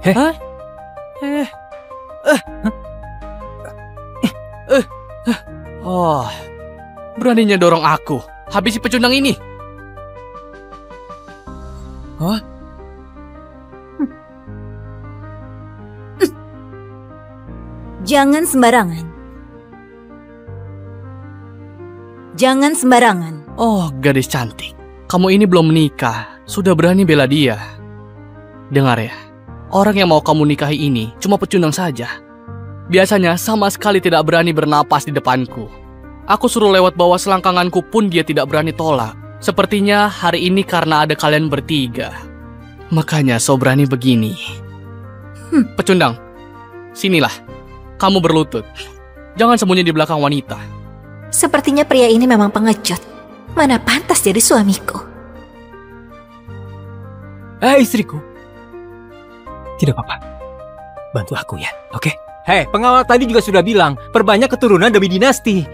Heh? Hah? Oh, beraninya dorong aku. Habisi pecundang ini. Hah? Jangan sembarangan. Jangan sembarangan. Oh, gadis cantik. Kamu ini belum menikah, sudah berani bela dia. Dengar ya, orang yang mau kamu nikahi ini cuma pecundang saja. Biasanya sama sekali tidak berani bernapas di depanku. Aku suruh lewat bawah selangkanganku pun dia tidak berani tolak. Sepertinya hari ini karena ada kalian bertiga. Makanya so berani begini. Pecundang, sinilah. Kamu berlutut. Jangan sembunyi di belakang wanita. Sepertinya pria ini memang pengecut. Mana pantas jadi suamiku. Istriku. Tidak apa-apa. Bantu aku ya, oke? Hei, pengawal tadi juga sudah bilang, perbanyak keturunan demi dinasti.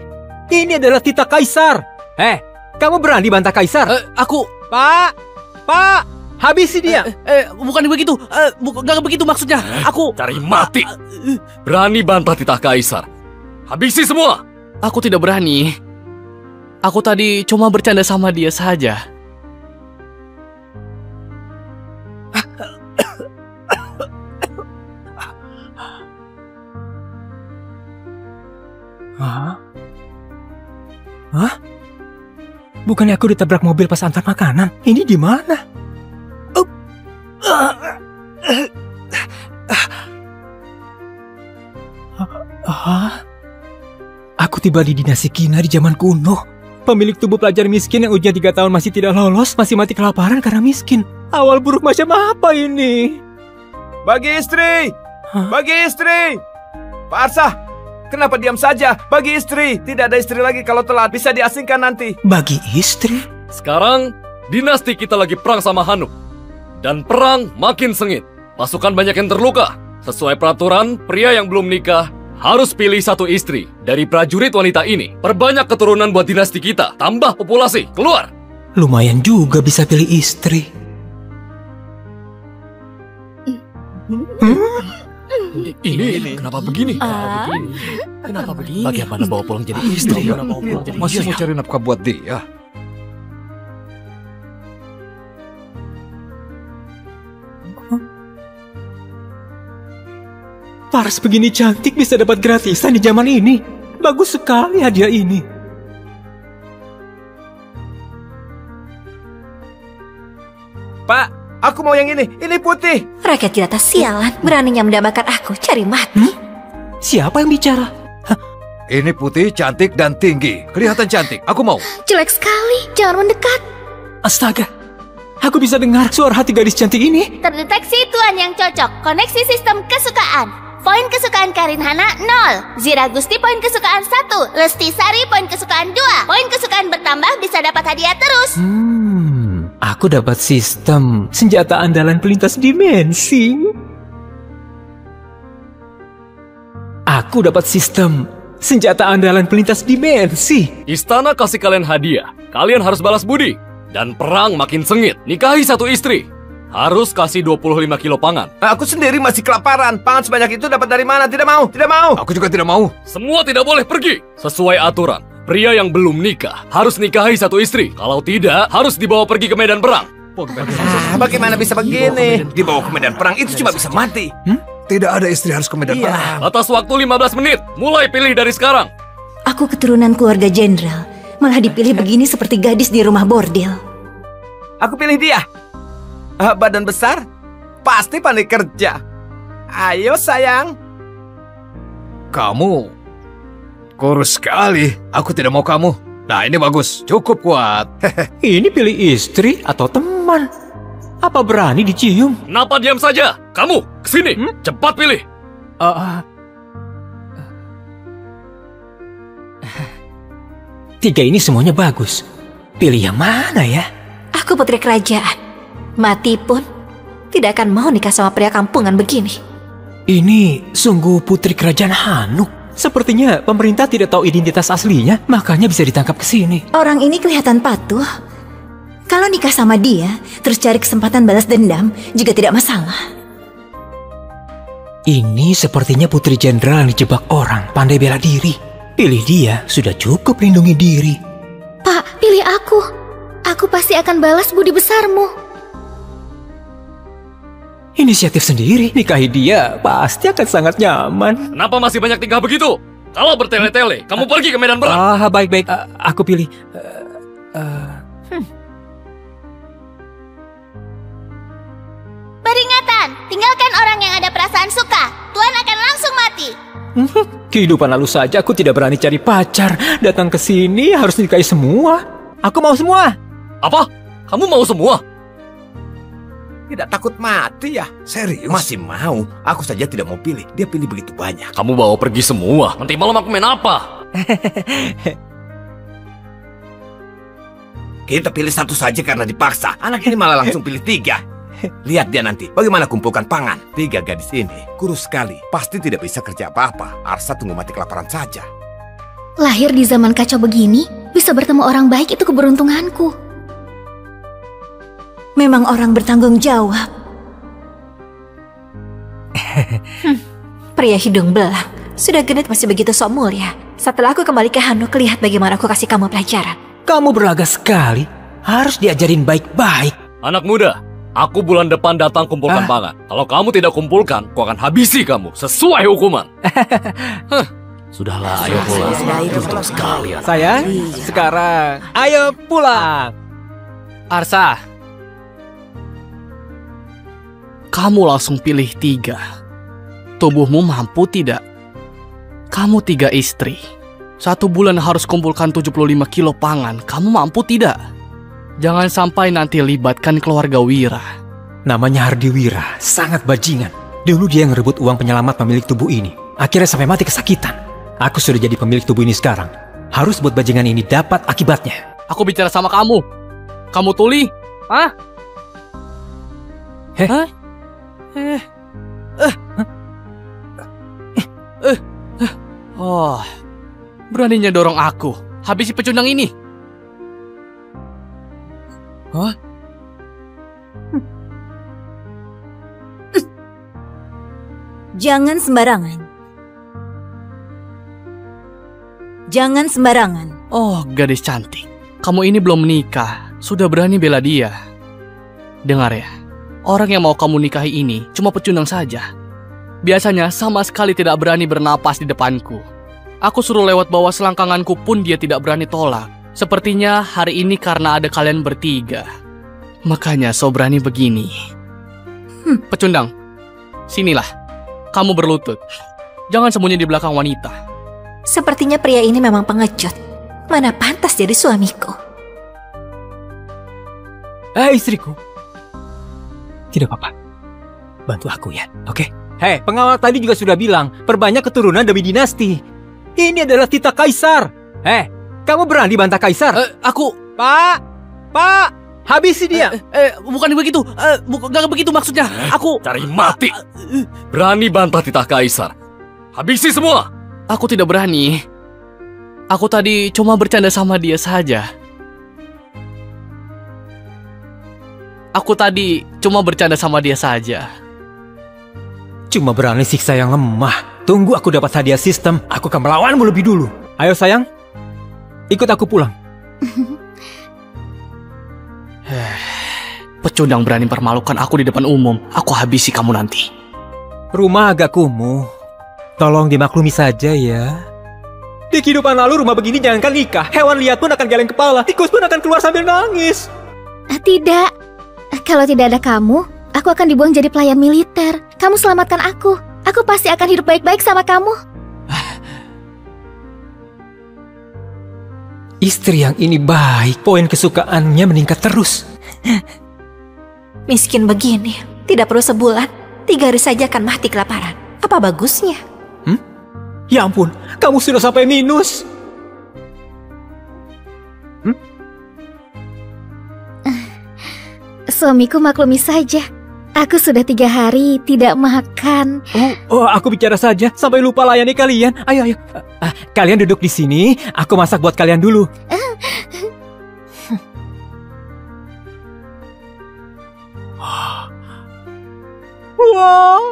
Ini adalah titah kaisar. Hei, kamu berani bantah kaisar? Aku... Pak, habisi dia. Bukan begitu. Gak begitu maksudnya. Aku... Cari mati. Berani bantah titah kaisar. Habisi semua. Aku tidak berani. Aku tadi cuma bercanda sama dia saja. Hah? Bukannya aku ditabrak mobil pas antar makanan? Ini di mana? Aku tiba di dinasti Qina di zaman kuno. Pemilik tubuh pelajar miskin yang usia 3 tahun masih tidak lolos, masih mati kelaparan karena miskin. Awal buruk macam apa ini? Bagi istri! Bagi istri! Pak Arsah, kenapa diam saja? Bagi istri! Tidak ada istri lagi kalau telat, bisa diasingkan nanti. Bagi istri? Sekarang, dinasti kita lagi perang sama Hanuk. Dan perang makin sengit. Pasukan banyak yang terluka. Sesuai peraturan, pria yang belum nikah harus pilih satu istri dari prajurit wanita ini. Perbanyak keturunan buat dinasti kita. Tambah populasi. Keluar! Lumayan juga bisa pilih istri. Ini kenapa begini? Kenapa begini? Bagaimana bawa pulang jadi istri? Masih mau cari nafkah buat dia? Paras begini cantik bisa dapat gratisan di zaman ini. Bagus sekali hadiah ini. Pak, aku mau yang ini. Ini putih. Rakyat jelata sialan, beraninya mendambakan aku, cari mati. Siapa yang bicara? Ini putih, cantik, dan tinggi. Kelihatan cantik. Aku mau. Jelek sekali, jangan mendekat. Astaga, aku bisa dengar suara hati gadis cantik ini. Terdeteksi tuan yang cocok. Koneksi sistem kesukaan. Poin kesukaan Karin Hana 0. Zira Gusti poin kesukaan 1. Lesti Sari poin kesukaan 2. Poin kesukaan bertambah bisa dapat hadiah terus. Aku dapat sistem senjata andalan pelintas dimensi. Aku dapat sistem senjata andalan pelintas dimensi. Istana kasih kalian hadiah. Kalian harus balas budi. Dan perang makin sengit. Nikahi satu istri. Harus kasih 25 kilo pangan. Aku sendiri masih kelaparan. Pangan sebanyak itu dapat dari mana? Tidak mau, tidak mau. Aku juga tidak mau. Semua tidak boleh pergi. Sesuai aturan, pria yang belum nikah harus nikahi satu istri. Kalau tidak, harus dibawa pergi ke medan perang. Bagaimana bisa begini? Dibawa ke medan perang itu cuma bisa mati. Tidak ada istri harus ke medan perang. Atas waktu 15 menit. Mulai pilih dari sekarang. Aku keturunan keluarga jenderal, malah dipilih begini seperti gadis di rumah bordil. Aku pilih dia. Badan besar, pasti pandai kerja. Ayo sayang. Kamu kurus sekali. Aku tidak mau kamu. Nah, ini bagus. Cukup kuat. Ini pilih istri atau teman? Apa berani dicium? Kenapa diam saja? Kamu, kesini. Cepat pilih. Tiga ini semuanya bagus. Pilih yang mana ya? Aku putri kerajaan. Mati pun tidak akan mau nikah sama pria kampungan begini. Ini sungguh putri kerajaan Hanuk. Sepertinya pemerintah tidak tahu identitas aslinya, makanya bisa ditangkap ke sini. Orang ini kelihatan patuh. Kalau nikah sama dia, terus cari kesempatan balas dendam juga tidak masalah. Ini sepertinya putri jenderal yang dijebak orang, pandai bela diri. Pilih dia, sudah cukup lindungi diri. Pak, pilih aku. Aku pasti akan balas budi besarmu. Inisiatif sendiri, nikahi dia pasti akan sangat nyaman. Kenapa masih banyak tingkah begitu? Kalau bertele-tele, kamu pergi ke medan perang. Baik-baik, aku pilih. Peringatan, tinggalkan orang yang ada perasaan suka. Tuan akan langsung mati. Kehidupan lalu saja aku tidak berani cari pacar. Datang ke sini harus nikahi semua. Aku mau semua. Apa? Kamu mau semua? Tidak takut mati ya? Serius? Masih mau. Aku saja tidak mau pilih. Dia pilih begitu banyak. Kamu bawa pergi semua. Nanti malam aku main apa? Kita pilih satu saja karena dipaksa. Anak ini malah langsung pilih 3. Lihat dia nanti, bagaimana kumpulkan pangan. 3 gadis ini, kurus sekali. Pasti tidak bisa kerja apa-apa. Arsa tunggu mati kelaparan saja. Lahir di zaman kacau begini, bisa bertemu orang baik itu keberuntunganku. Memang orang bertanggung jawab. Pria hidung belang. Sudah genit masih begitu sok mulia. Setelah aku kembali ke Hanuk, lihat bagaimana aku kasih kamu pelajaran. Kamu berlaga sekali. Harus diajarin baik-baik. Anak muda, aku bulan depan datang kumpulkan pangan. Kalau kamu tidak kumpulkan, aku akan habisi kamu sesuai hukuman. Sudahlah, ayo pulang. Untuk sekalian. Sayang, sekarang ayo pulang. Arsa, kamu langsung pilih 3. Tubuhmu mampu tidak? Kamu 3 istri. 1 bulan harus kumpulkan 75 kilo pangan. Kamu mampu tidak? Jangan sampai nanti libatkan keluarga Wira. Namanya Hardi Wira, sangat bajingan. Dulu dia yang ngerebut uang penyelamat pemilik tubuh ini. Akhirnya sampai mati kesakitan. Aku sudah jadi pemilik tubuh ini sekarang. Harus buat bajingan ini dapat akibatnya. Aku bicara sama kamu. Kamu tuli? Hah? Heh? Oh, beraninya dorong aku. Habisi pecundang ini. Hah? Jangan sembarangan. Jangan sembarangan. Oh, gadis cantik. Kamu ini belum menikah, sudah berani bela dia. Dengar ya, orang yang mau kamu nikahi ini cuma pecundang saja. Biasanya sama sekali tidak berani bernapas di depanku. Aku suruh lewat bawah selangkanganku pun dia tidak berani tolak. Sepertinya hari ini karena ada kalian bertiga. Makanya so berani begini. Pecundang, sinilah. Kamu berlutut. Jangan sembunyi di belakang wanita. Sepertinya pria ini memang pengecut. Mana pantas jadi suamiku. Istriku. Tidak apa-apa. Bantu aku ya, oke? Hei, pengawal tadi juga sudah bilang, perbanyak keturunan demi dinasti. Ini adalah titah kaisar. Hei, kamu berani bantah kaisar? Aku... Pak, habisi dia. Bukan begitu. Bukan begitu maksudnya. Aku... Cari mati. Berani bantah titah kaisar. Habisi semua. Aku tidak berani. Aku tadi cuma bercanda sama dia saja. Cuma berani siksa yang lemah. Tunggu aku dapat hadiah sistem. Aku akan melawanmu lebih dulu. Ayo sayang, ikut aku pulang. Pecundang berani permalukan aku di depan umum. Aku habisi kamu nanti. Rumah agak kumuh. Tolong dimaklumi saja ya. Di kehidupan lalu rumah begini jangankan nikah. Hewan liar pun akan geleng kepala. Tikus pun akan keluar sambil nangis. Tidak. Kalau tidak ada kamu, aku akan dibuang jadi pelayan militer. Kamu selamatkan aku. Aku pasti akan hidup baik-baik sama kamu. Istri yang ini baik. Poin kesukaannya meningkat terus. Miskin begini, tidak perlu sebulan, 3 hari saja akan mati kelaparan. Apa bagusnya? Ya ampun, kamu sudah sampai minus. Suamiku maklumi saja. Aku sudah 3 hari tidak makan. Oh, aku bicara saja sampai lupa layani kalian. Ayo. Kalian duduk di sini, aku masak buat kalian dulu. Wow.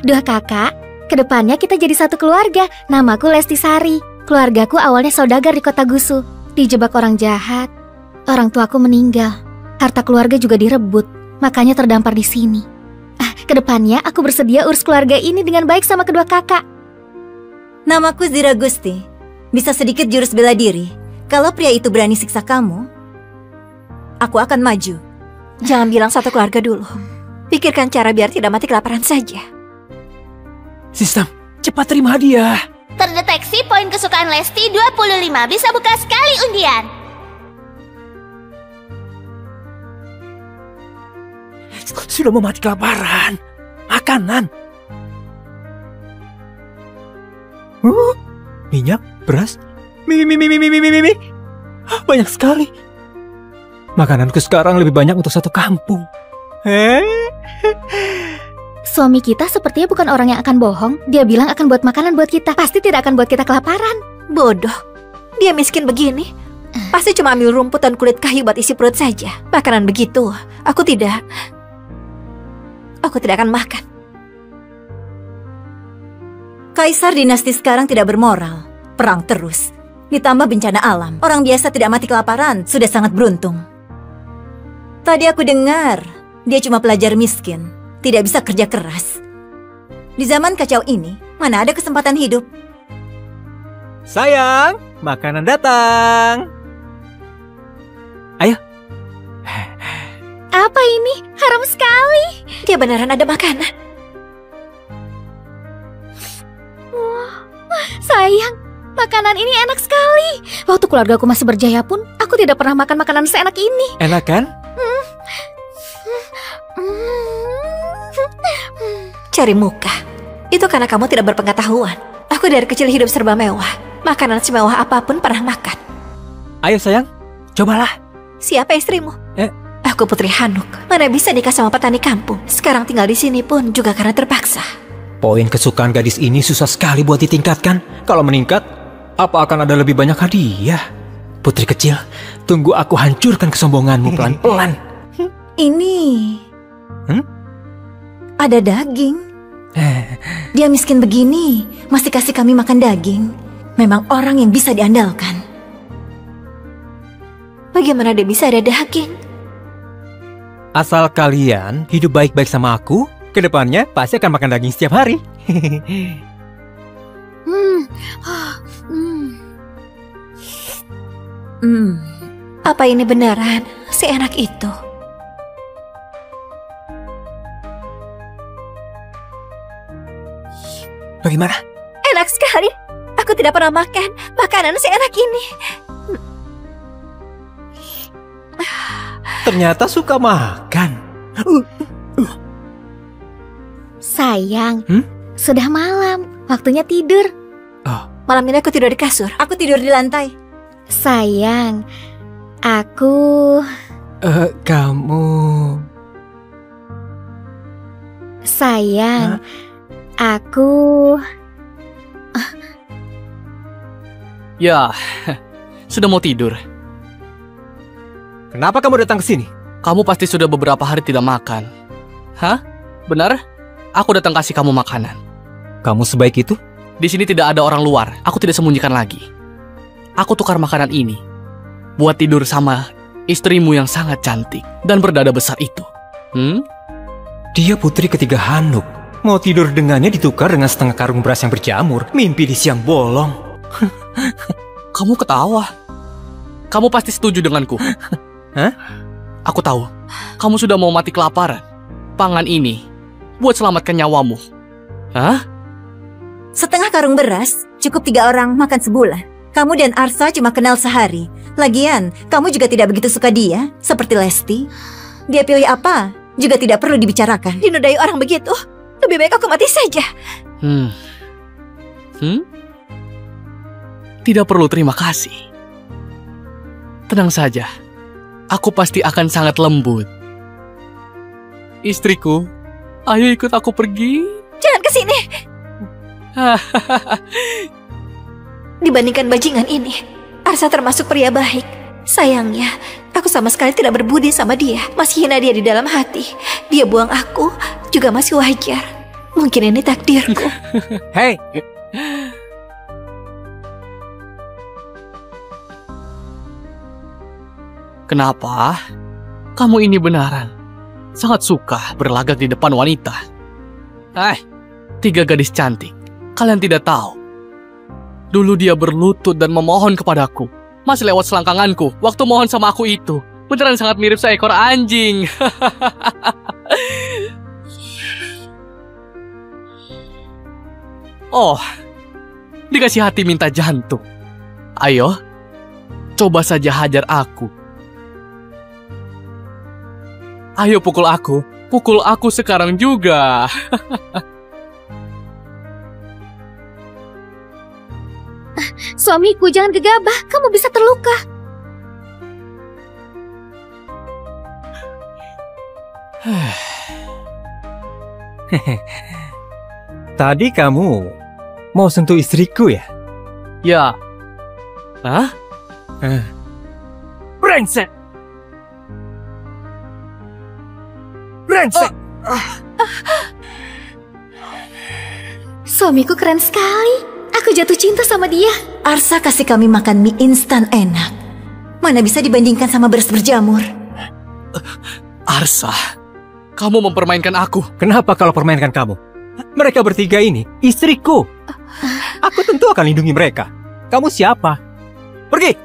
Dua kakak, kedepannya kita jadi satu keluarga. Namaku Lesti Sari. Keluargaku awalnya saudagar di kota Gusu. Dijebak orang jahat. Orang tuaku meninggal. Harta keluarga juga direbut. Makanya terdampar di sini. Kedepannya aku bersedia urus keluarga ini dengan baik sama kedua kakak. Namaku Zira Gusti. Bisa sedikit jurus bela diri. Kalau pria itu berani siksa kamu, aku akan maju. Jangan bilang satu keluarga dulu. Pikirkan cara biar tidak mati kelaparan saja. Sistem, cepat terima hadiah. Terdeteksi poin kesukaan Lesti 25. Bisa buka sekali undian. Sudah mau mati kelaparan. Makanan. Minyak, beras, mie. Banyak sekali. Makananku sekarang lebih banyak untuk satu kampung. Suami kita sepertinya bukan orang yang akan bohong. Dia bilang akan buat makanan buat kita. Pasti tidak akan buat kita kelaparan. Bodoh. Dia miskin begini. Pasti cuma ambil rumput dan kulit kayu buat isi perut saja. Makanan begitu, aku tidak akan makan. Kaisar dinasti sekarang tidak bermoral. Perang terus. Ditambah bencana alam. Orang biasa tidak mati kelaparan sudah sangat beruntung. Tadi aku dengar dia cuma pelajar miskin. Tidak bisa kerja keras. Di zaman kacau ini, mana ada kesempatan hidup? Sayang, makanan datang. Ayo. Apa ini? Harum sekali. Dia beneran ada makanan. Sayang, makanan ini enak sekali. Waktu keluargaku masih berjaya pun, aku tidak pernah makan makanan seenak ini. Enak kan? Cari muka. Itu karena kamu tidak berpengetahuan. Aku dari kecil hidup serba mewah. Makanan semewah apapun pernah makan. Ayo sayang, cobalah. Siapa istrimu? Aku Putri Hanuk. Mana bisa nikah sama petani kampung. Sekarang tinggal di sini pun juga karena terpaksa. Poin kesukaan gadis ini susah sekali buat ditingkatkan. Kalau meningkat, apa akan ada lebih banyak hadiah? Putri kecil, tunggu aku hancurkan kesombonganmu pelan-pelan. Ini ada daging. Dia miskin begini, masih kasih kami makan daging. Memang orang yang bisa diandalkan. Bagaimana dia bisa ada daging? Asal kalian hidup baik-baik sama aku, kedepannya pasti akan makan daging setiap hari. Apa ini beneran seenak itu? Bagaimana? Enak sekali. Aku tidak pernah makan makanan seenak ini. Ternyata suka makan. Sayang, sudah malam. Waktunya tidur. Malam ini aku tidur di kasur. Aku tidur di lantai. Sayang, aku... Kamu... Sayang, aku... Ya, sudah mau tidur. Kenapa kamu datang ke sini? Kamu pasti sudah beberapa hari tidak makan. Hah? Benar? Aku datang kasih kamu makanan. Kamu sebaik itu? Di sini tidak ada orang luar. Aku tidak sembunyikan lagi. Aku tukar makanan ini buat tidur sama istrimu yang sangat cantik dan berdada besar itu. Dia putri ketiga Hanuk. Mau tidur dengannya ditukar dengan setengah karung beras yang berjamur. Mimpi di siang bolong. Kamu ketawa. Kamu pasti setuju denganku. Hah? Aku tahu. Kamu sudah mau mati kelaparan. Pangan ini buat selamatkan nyawamu. Hah? Setengah karung beras cukup 3 orang makan sebulan. Kamu dan Arsa cuma kenal sehari. Lagian, kamu juga tidak begitu suka dia, seperti Lesti. Dia pilih apa juga tidak perlu dibicarakan. Dinodai orang begitu, lebih baik aku mati saja. Tidak perlu terima kasih. Tenang saja. Aku pasti akan sangat lembut. Istriku, ayo ikut aku pergi. Jangan ke sini. Dibandingkan bajingan ini, Arsa termasuk pria baik. Sayangnya, aku sama sekali tidak berbudi sama dia. Masih hina dia di dalam hati. Dia buang aku juga masih wajar. Mungkin ini takdirku. Hei, Kenapa? Kamu ini benaran sangat suka berlagak di depan wanita. 3 gadis cantik. Kalian tidak tahu. Dulu dia berlutut dan memohon kepadaku. Masih lewat selangkanganku. Waktu mohon sama aku itu beneran sangat mirip seekor anjing. Oh, dikasih hati minta jantung. Ayo, coba saja hajar aku. Ayo pukul aku sekarang juga. Suamiku, jangan gegabah, kamu bisa terluka. tadi kamu mau sentuh istriku ya? Ya. Hah? Brengsek! Brengsek! Suamiku keren sekali. Aku jatuh cinta sama dia. Arsa kasih kami makan mie instan enak. Mana bisa dibandingkan sama beras berjamur. Arsa, kamu mempermainkan aku. Kenapa kalau permainkan kamu? Mereka bertiga ini istriku. Aku tentu akan lindungi mereka. Kamu siapa? Pergi!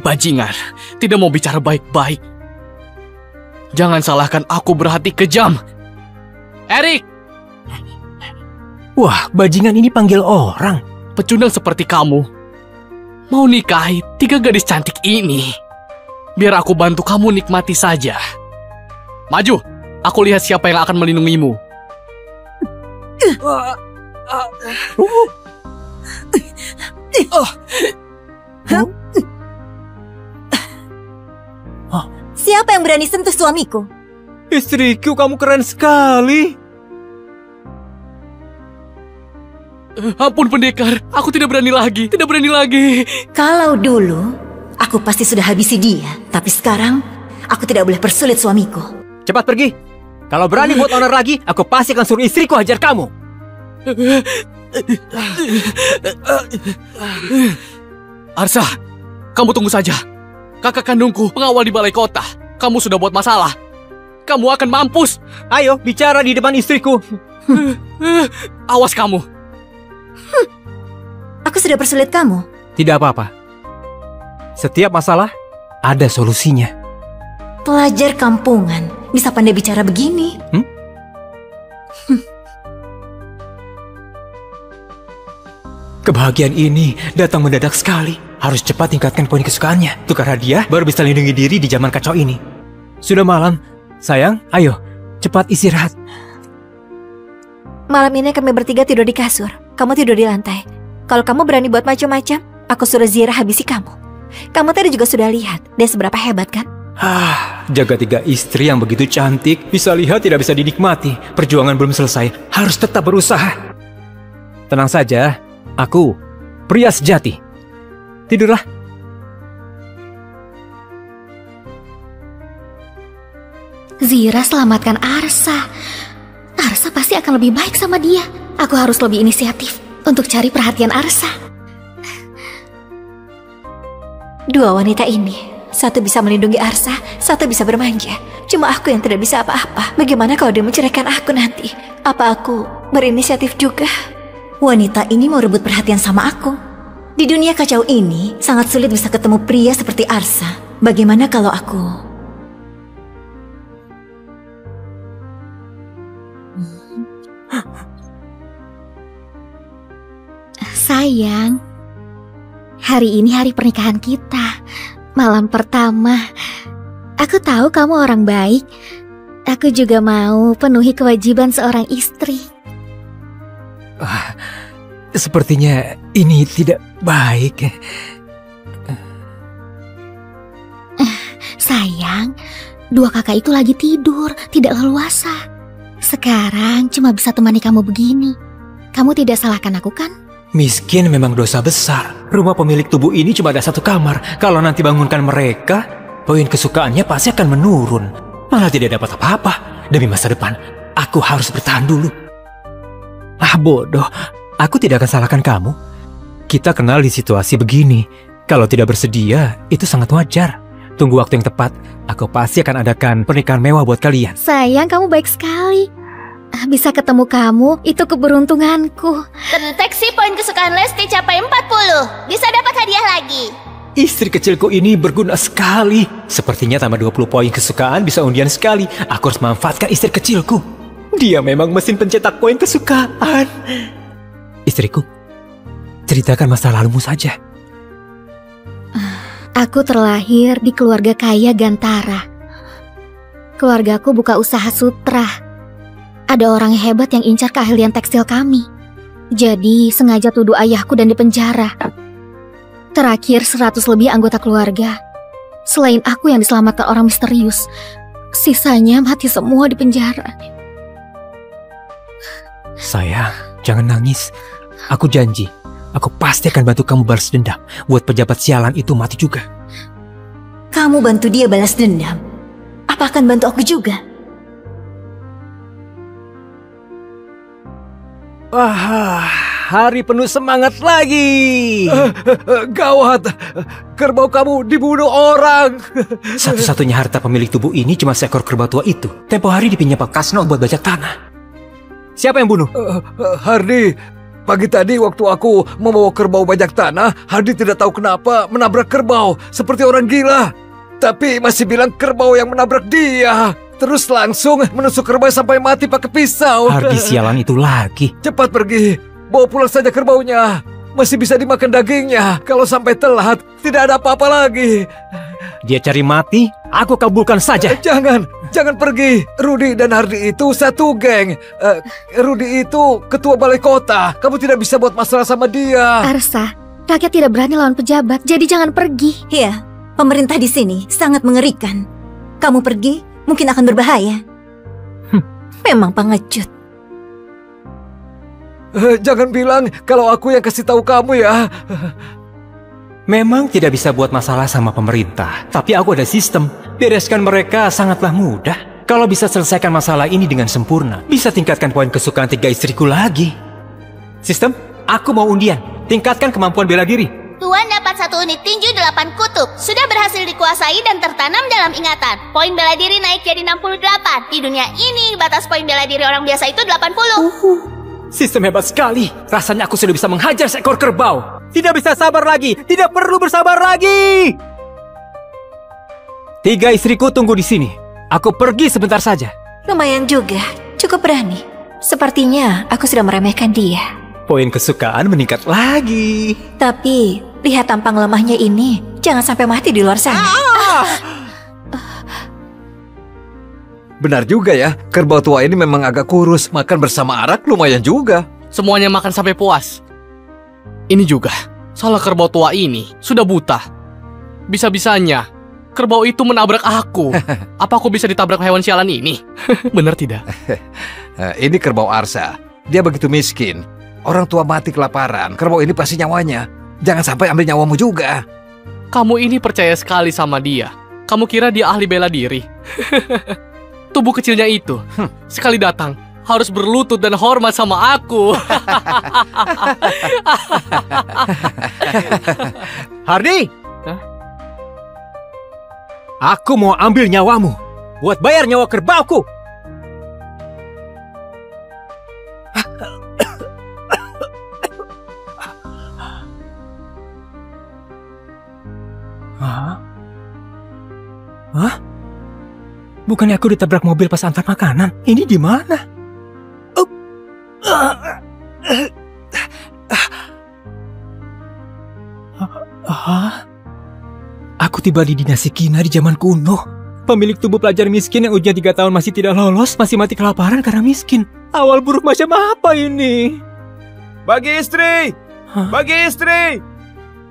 Bajingan, tidak mau bicara baik-baik. Jangan salahkan aku berhati kejam. Erik! Wah, bajingan ini panggil orang. Pecundang seperti kamu mau nikahi 3 gadis cantik ini. Biar aku bantu kamu nikmati saja. Maju, aku lihat siapa yang akan melindungimu. Siapa yang berani sentuh suamiku? Istriku, kamu keren sekali. Ampun pendekar, aku tidak berani lagi. Kalau dulu, aku pasti sudah habisi dia. Tapi sekarang, aku tidak boleh persulit suamiku. Cepat pergi. Kalau berani buat onar lagi, aku pasti akan suruh istriku hajar kamu. Arsa, kamu tunggu saja. Kakak kandungku pengawal di balai kota. Kamu sudah buat masalah. Kamu akan mampus. Ayo, bicara di depan istriku. Awas kamu. Aku sudah persulit kamu. Tidak apa-apa. Setiap masalah ada solusinya. Pelajar kampungan bisa pandai bicara begini. Kebahagiaan ini datang mendadak sekali. Harus cepat tingkatkan poin kesukaannya. Tukar hadiah baru bisa lindungi diri di zaman kacau ini. Sudah malam. Sayang, ayo. Cepat istirahat. Malam ini kami bertiga tidur di kasur. Kamu tidur di lantai. Kalau kamu berani buat macam-macam, aku suruh Zira habisi kamu. Kamu tadi juga sudah lihat dia seberapa hebat kan? Jaga 3 istri yang begitu cantik. Bisa lihat tidak bisa dinikmati. Perjuangan belum selesai. Harus tetap berusaha. Tenang saja. Aku pria sejati. Tidurlah. Zira selamatkan Arsa. Arsa pasti akan lebih baik sama dia. Aku harus lebih inisiatif untuk cari perhatian Arsa. 2 wanita ini, satu bisa melindungi Arsa, satu bisa bermanja. Cuma aku yang tidak bisa apa-apa. Bagaimana kalau dia menceraikan aku nanti? Apa aku berinisiatif juga? Wanita ini mau rebut perhatian sama aku. Di dunia kacau ini, sangat sulit bisa ketemu pria seperti Arsa. Bagaimana kalau aku... Sayang, hari ini hari pernikahan kita. Malam pertama. Aku tahu kamu orang baik. Aku juga mau penuhi kewajiban seorang istri. Sepertinya ini tidak baik. Sayang, 2 kakak itu lagi tidur, tidak leluasa. Sekarang cuma bisa temani kamu begini. Kamu tidak salahkan aku kan? Miskin memang dosa besar. Rumah pemilik tubuh ini cuma ada 1 kamar. Kalau nanti bangunkan mereka, poin kesukaannya pasti akan menurun. Malah tidak dapat apa-apa. Demi masa depan, aku harus bertahan dulu. Ah, bodoh. Aku tidak akan salahkan kamu. Kita kenal di situasi begini. Kalau tidak bersedia, itu sangat wajar. Tunggu waktu yang tepat. Aku pasti akan adakan pernikahan mewah buat kalian. Sayang, kamu baik sekali. Bisa ketemu kamu, itu keberuntunganku. Terdeteksi poin kesukaan Lesti capai 40. Bisa dapat hadiah lagi. Istri kecilku ini berguna sekali. Sepertinya tambah 20 poin kesukaan bisa undian sekali. Aku harus memanfaatkan istri kecilku. Dia memang mesin pencetak poin kesukaan. Istriku, ceritakan masa lalumu saja. Aku terlahir di keluarga kaya Gantara. Keluargaku buka usaha sutra. Ada orang hebat yang incar keahlian tekstil kami. Jadi sengaja tuduh ayahku dan dipenjara. Terakhir 100 lebih anggota keluarga. Selain aku yang diselamatkan orang misterius, sisanya mati semua di penjara. Sayang, jangan nangis. Aku janji, aku pasti akan bantu kamu balas dendam. Buat pejabat sialan itu mati juga. Kamu bantu dia balas dendam. Apa akan bantu aku juga? Wah, hari penuh semangat lagi. Gawat, kerbau kamu dibunuh orang. Satu-satunya harta pemilik tubuh ini cuma seekor kerbau tua itu. Tempo hari dipinjam Pak Kasno buat bajak tanah. Siapa yang bunuh? Hardi, pagi tadi waktu aku membawa kerbau bajak tanah, Hardi tidak tahu kenapa menabrak kerbau seperti orang gila. Tapi masih bilang kerbau yang menabrak dia. Terus langsung menusuk kerbau sampai mati pakai pisau. Hardi sialan itu lagi. Cepat pergi, bawa pulang saja kerbaunya. Masih bisa dimakan dagingnya. Kalau sampai telat, tidak ada apa-apa lagi. Dia cari mati, aku kabulkan saja. Jangan pergi. Rudi dan Hardi itu satu geng. Rudi itu ketua balai kota. Kamu tidak bisa buat masalah sama dia. Arsa, rakyat tidak berani lawan pejabat, jadi jangan pergi. Iya, pemerintah di sini sangat mengerikan. Kamu pergi, mungkin akan berbahaya. Memang pengecut. Jangan bilang kalau aku yang kasih tahu kamu ya. Memang tidak bisa buat masalah sama pemerintah, tapi aku ada sistem. Bereskan mereka sangatlah mudah. Kalau bisa selesaikan masalah ini dengan sempurna, bisa tingkatkan poin kesukaan 3 istriku lagi. Sistem, aku mau undian. Tingkatkan kemampuan bela diri. Tuan dapat 1 unit tinju 8 kutub. Sudah berhasil dikuasai dan tertanam dalam ingatan. Poin bela diri naik jadi 68. Di dunia ini, batas poin bela diri orang biasa itu 80. Sistem hebat sekali. Rasanya aku sudah bisa menghajar seekor kerbau. Tidak bisa sabar lagi. Tidak perlu bersabar lagi. 3 istriku tunggu di sini. Aku pergi sebentar saja. Lumayan juga. Cukup berani. Sepertinya aku sudah meremehkan dia. Poin kesukaan meningkat lagi. Tapi, lihat tampang lemahnya ini. Jangan sampai mati di luar sana. Benar juga ya, kerbau tua ini memang agak kurus. Makan bersama arak lumayan juga. Semuanya makan sampai puas. Ini juga, salah kerbau tua ini sudah buta. Bisa-bisanya, kerbau itu menabrak aku. Apa aku bisa ditabrak hewan sialan ini? Benar tidak? Ini kerbau Arsa. Dia begitu miskin. Orang tua mati kelaparan. Kerbau ini pasti nyawanya. Jangan sampai ambil nyawamu juga. Kamu ini percaya sekali sama dia. Kamu kira dia ahli bela diri? Tubuh kecilnya itu, sekali datang, harus berlutut dan hormat sama aku. Hardi! Aku mau ambil nyawamu. Buat bayar nyawa kerbauku. Hah? Bukannya aku ditabrak mobil pas antar makanan? Ini di mana? Aku tiba di dinasti Kina di zaman kuno. Pemilik tubuh pelajar miskin yang ujian 3 tahun masih tidak lolos, masih mati kelaparan karena miskin. Awal buruk macam apa ini? Bagi istri! Bagi istri!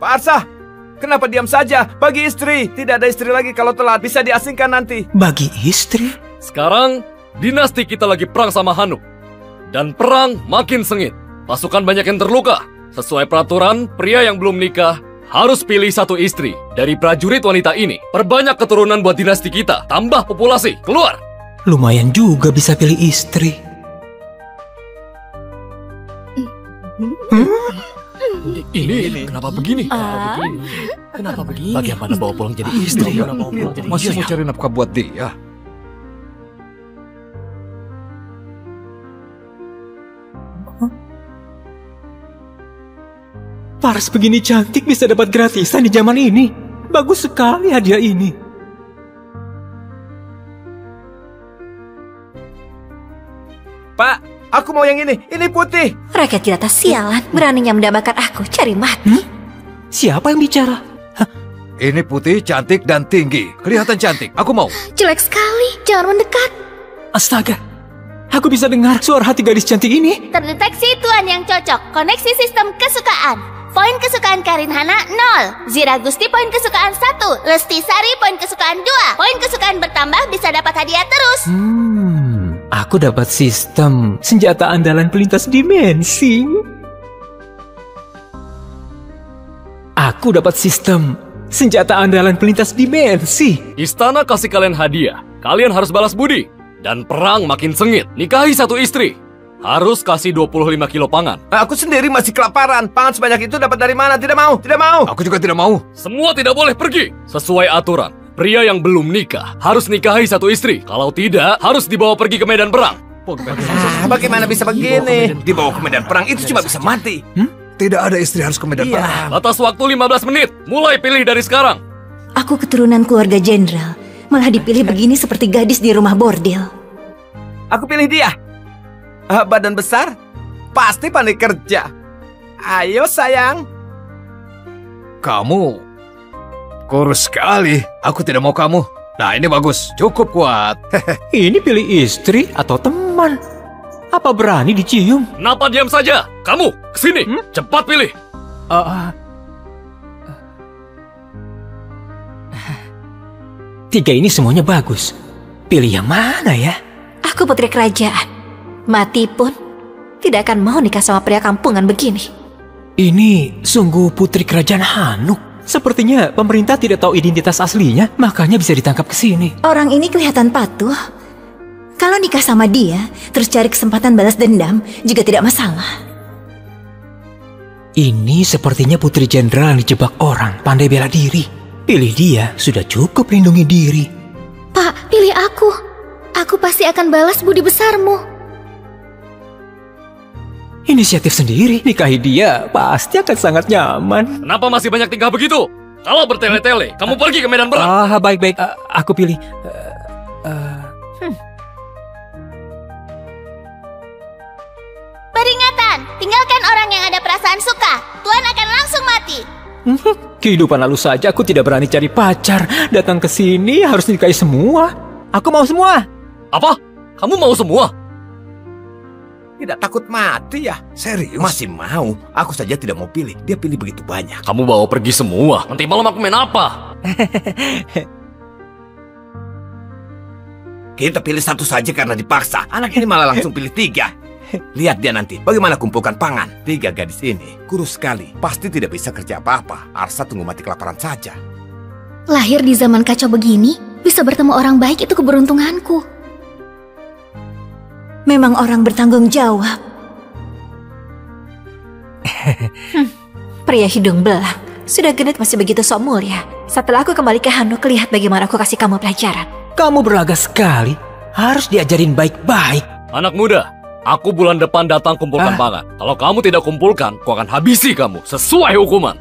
Pak Arsa, kenapa diam saja? Bagi istri! Tidak ada istri lagi kalau telat, bisa diasingkan nanti. Bagi istri? Sekarang, dinasti kita lagi perang sama Hanuk. Dan perang makin sengit. Pasukan banyak yang terluka. Sesuai peraturan, pria yang belum nikah harus pilih satu istri. Dari prajurit wanita ini, perbanyak keturunan buat dinasti kita. Tambah populasi, keluar! Lumayan juga bisa pilih istri. Ini kenapa begini? Kenapa begini? Bagaimana bawa pulang jadi istri? Masih mau cari nafkah buat dia. Paras begini cantik bisa dapat gratisan di zaman ini. Bagus sekali hadiah ini. Pak, aku mau yang ini. Ini putih. Rakyat jelata sialan, beraninya mendambakan aku, cari mati. Siapa yang bicara? Ini putih, cantik, dan tinggi. Kelihatan cantik. Aku mau. Jelek sekali, jangan mendekat. Astaga, aku bisa dengar suara hati gadis cantik ini. Terdeteksi tuan yang cocok. Koneksi sistem kesukaan. Poin kesukaan Karin Hana 0. Zira Gusti poin kesukaan 1. Lesti Sari poin kesukaan 2. Poin kesukaan bertambah bisa dapat hadiah terus. Aku dapat sistem senjata andalan pelintas dimensi. Aku dapat sistem senjata andalan pelintas dimensi. Istana kasih kalian hadiah. Kalian harus balas budi. Dan perang makin sengit. Nikahi satu istri. Harus kasih 25 kilo pangan. Aku sendiri masih kelaparan. Pangan sebanyak itu dapat dari mana? Tidak mau, tidak mau. Aku juga tidak mau. Semua tidak boleh pergi. Sesuai aturan, pria yang belum nikah harus nikahi satu istri. Kalau tidak, harus dibawa pergi ke medan perang. Bagaimana bisa begini? Dibawa ke medan perang itu cuma bisa mati. Tidak ada istri harus ke medan perang. Batas waktu 15 menit. Mulai pilih dari sekarang. Aku keturunan keluarga jenderal. Malah dipilih begini seperti gadis di rumah bordil. Aku pilih dia. Badan besar, pasti pandai kerja. Ayo sayang. Kamu kurus sekali. Aku tidak mau kamu. Nah, ini bagus. Cukup kuat. Ini pilih istri atau teman? Apa berani dicium? Kenapa diam saja? Kamu, kesini. Cepat pilih. Tiga ini semuanya bagus. Pilih yang mana ya? Aku putri kerajaan. Mati pun tidak akan mau nikah sama pria kampungan begini. Ini sungguh putri kerajaan Hanuk. Sepertinya pemerintah tidak tahu identitas aslinya, makanya bisa ditangkap ke sini. Orang ini kelihatan patuh. Kalau nikah sama dia, terus cari kesempatan balas dendam, juga tidak masalah. Ini sepertinya putri jenderal yang dijebak orang, pandai bela diri. Pilih dia, sudah cukup lindungi diri. Pak, pilih aku. Aku pasti akan balas budi besarmu. Inisiatif sendiri, nikahi dia pasti akan sangat nyaman. Kenapa masih banyak tingkah begitu? Kalau bertele-tele, kamu pergi ke medan perang. Baik-baik. Aku pilih. Peringatan, tinggalkan orang yang ada perasaan suka. Tuan akan langsung mati. Kehidupan lalu saja aku tidak berani cari pacar. Datang ke sini harus nikahi semua. Aku mau semua. Apa? Kamu mau semua? Tidak takut mati ya? Serius? Masih mau. Aku saja tidak mau pilih. Dia pilih begitu banyak. Kamu bawa pergi semua. Nanti malam aku main apa? Kita pilih satu saja karena dipaksa. Anak ini malah langsung pilih 3. Lihat dia nanti. Bagaimana kumpulkan pangan. 3 gadis ini kurus sekali. Pasti tidak bisa kerja apa-apa. Arsa tunggu mati kelaparan saja. Lahir di zaman kacau begini, bisa bertemu orang baik itu keberuntunganku. Memang orang bertanggung jawab. Pria hidung belang. Sudah genit masih begitu sok mulia. Setelah aku kembali ke Hanuk, lihat bagaimana aku kasih kamu pelajaran. Kamu berlaga sekali. Harus diajarin baik-baik. Anak muda, aku bulan depan datang kumpulkan pangan. Kalau kamu tidak kumpulkan, aku akan habisi kamu sesuai hukuman.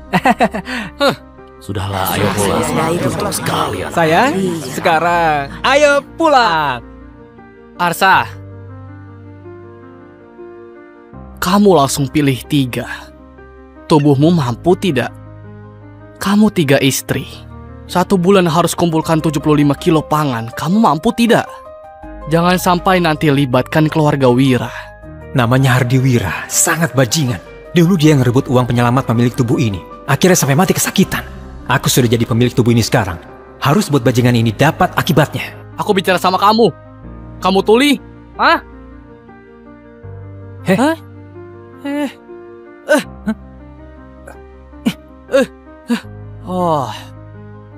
Sudahlah, ayo pulang. Untung sekali. Sayang, sekarang ayo pulang. Arsa, kamu langsung pilih 3. Tubuhmu mampu tidak? Kamu 3 istri. 1 bulan harus kumpulkan 75 kilo pangan. Kamu mampu tidak? Jangan sampai nanti libatkan keluarga Wira. Namanya Hardi Wira, sangat bajingan. Dulu dia yang ngerebut uang penyelamat pemilik tubuh ini. Akhirnya sampai mati kesakitan. Aku sudah jadi pemilik tubuh ini sekarang. Harus buat bajingan ini dapat akibatnya. Aku bicara sama kamu. Kamu tuli? Hah? Oh,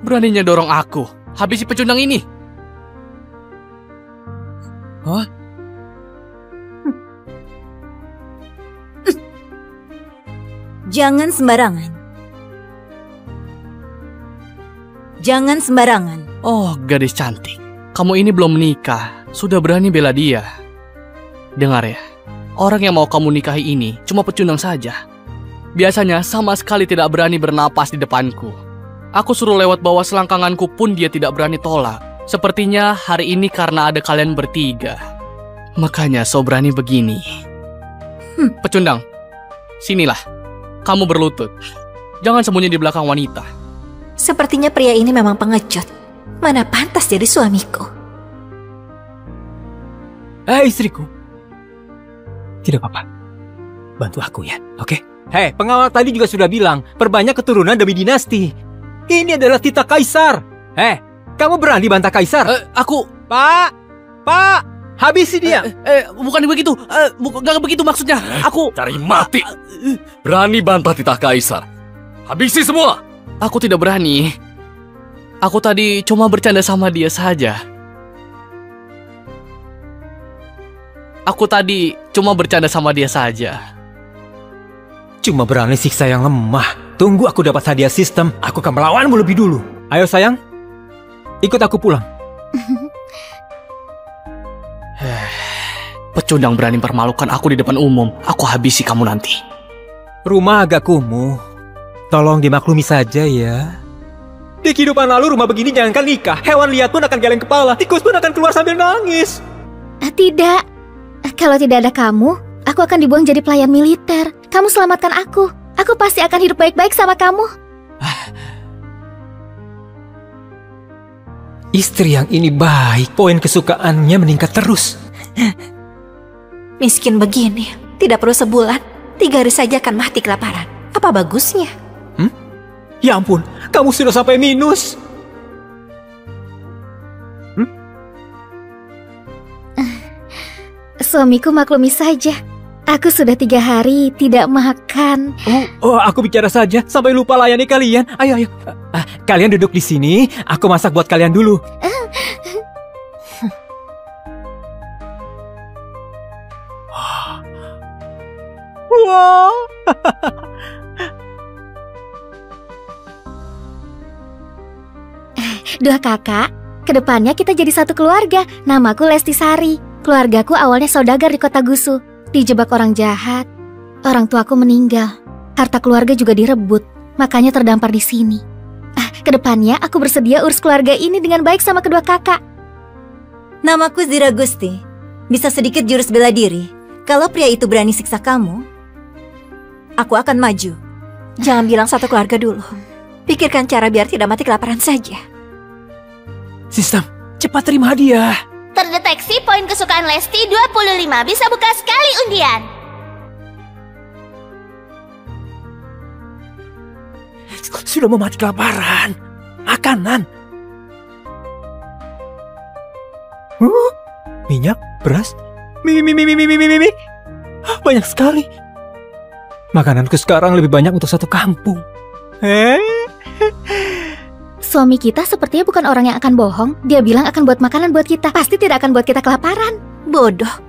beraninya dorong aku. Habisi pecundang ini. Hah? Jangan sembarangan. Jangan sembarangan. Oh, gadis cantik. Kamu ini belum menikah, sudah berani bela dia. Dengar ya, orang yang mau kamu nikahi ini cuma pecundang saja. Biasanya sama sekali tidak berani bernapas di depanku. Aku suruh lewat bawah selangkanganku pun dia tidak berani tolak. Sepertinya hari ini karena ada kalian bertiga. Makanya so berani begini. Pecundang, sinilah. Kamu berlutut. Jangan sembunyi di belakang wanita. Sepertinya pria ini memang pengecut. Mana pantas jadi suamiku. Istriku. Tidak apa-apa. Bantu aku ya, oke? Hei, pengawal tadi juga sudah bilang, perbanyak keturunan demi dinasti. Ini adalah titah kaisar. Hei, kamu berani bantah kaisar? Pak, habisi dia. Bukan begitu. Gak begitu maksudnya. Aku cari mati. Berani bantah titah kaisar. Habisi semua. Aku tidak berani. Aku tadi cuma bercanda sama dia saja. Cuma berani siksa yang lemah. Tunggu aku dapat hadiah sistem, aku akan melawanmu lebih dulu. Ayo sayang, ikut aku pulang. Pecundang berani mempermalukan aku di depan umum. Aku habisi kamu nanti. Rumah agak kumuh. Tolong dimaklumi saja ya. Di kehidupan lalu rumah begini jangankan nikah. Hewan liar pun akan geleng kepala. Tikus pun akan keluar sambil nangis. Tidak. Kalau tidak ada kamu, aku akan dibuang jadi pelayan militer. Kamu selamatkan aku. Aku pasti akan hidup baik-baik sama kamu. Istri yang ini baik. Poin kesukaannya meningkat terus. Miskin begini, tidak perlu sebulan, 3 hari saja akan mati kelaparan. Apa bagusnya? Ya ampun, kamu sudah sampai minus. Suamiku maklumi saja. Aku sudah 3 hari tidak makan. Aku bicara saja sampai lupa layani kalian. Ayo. Kalian duduk di sini, aku masak buat kalian dulu. Wow. Dua kakak, kedepannya kita jadi satu keluarga. Namaku Lesti Sari. Keluargaku awalnya saudagar di Kota Gusu. Dijebak orang jahat. Orang tuaku meninggal. Harta keluarga juga direbut. Makanya terdampar di sini. Kedepannya aku bersedia urus keluarga ini dengan baik sama kedua kakak. Namaku Zira Gusti. Bisa sedikit jurus bela diri. Kalau pria itu berani siksa kamu, aku akan maju. Jangan bilang satu keluarga dulu. Pikirkan cara biar tidak mati kelaparan saja. Sistem, cepat terima hadiah. Terdeteksi poin kesukaan Lesti 25. Bisa buka sekali undian. Sudah mau mati kelaparan. Makanan. Minyak, beras, mie. Banyak sekali. Makananku sekarang lebih banyak untuk satu kampung. Suami kita sepertinya bukan orang yang akan bohong. Dia bilang akan buat makanan buat kita. Pasti tidak akan buat kita kelaparan. Bodoh.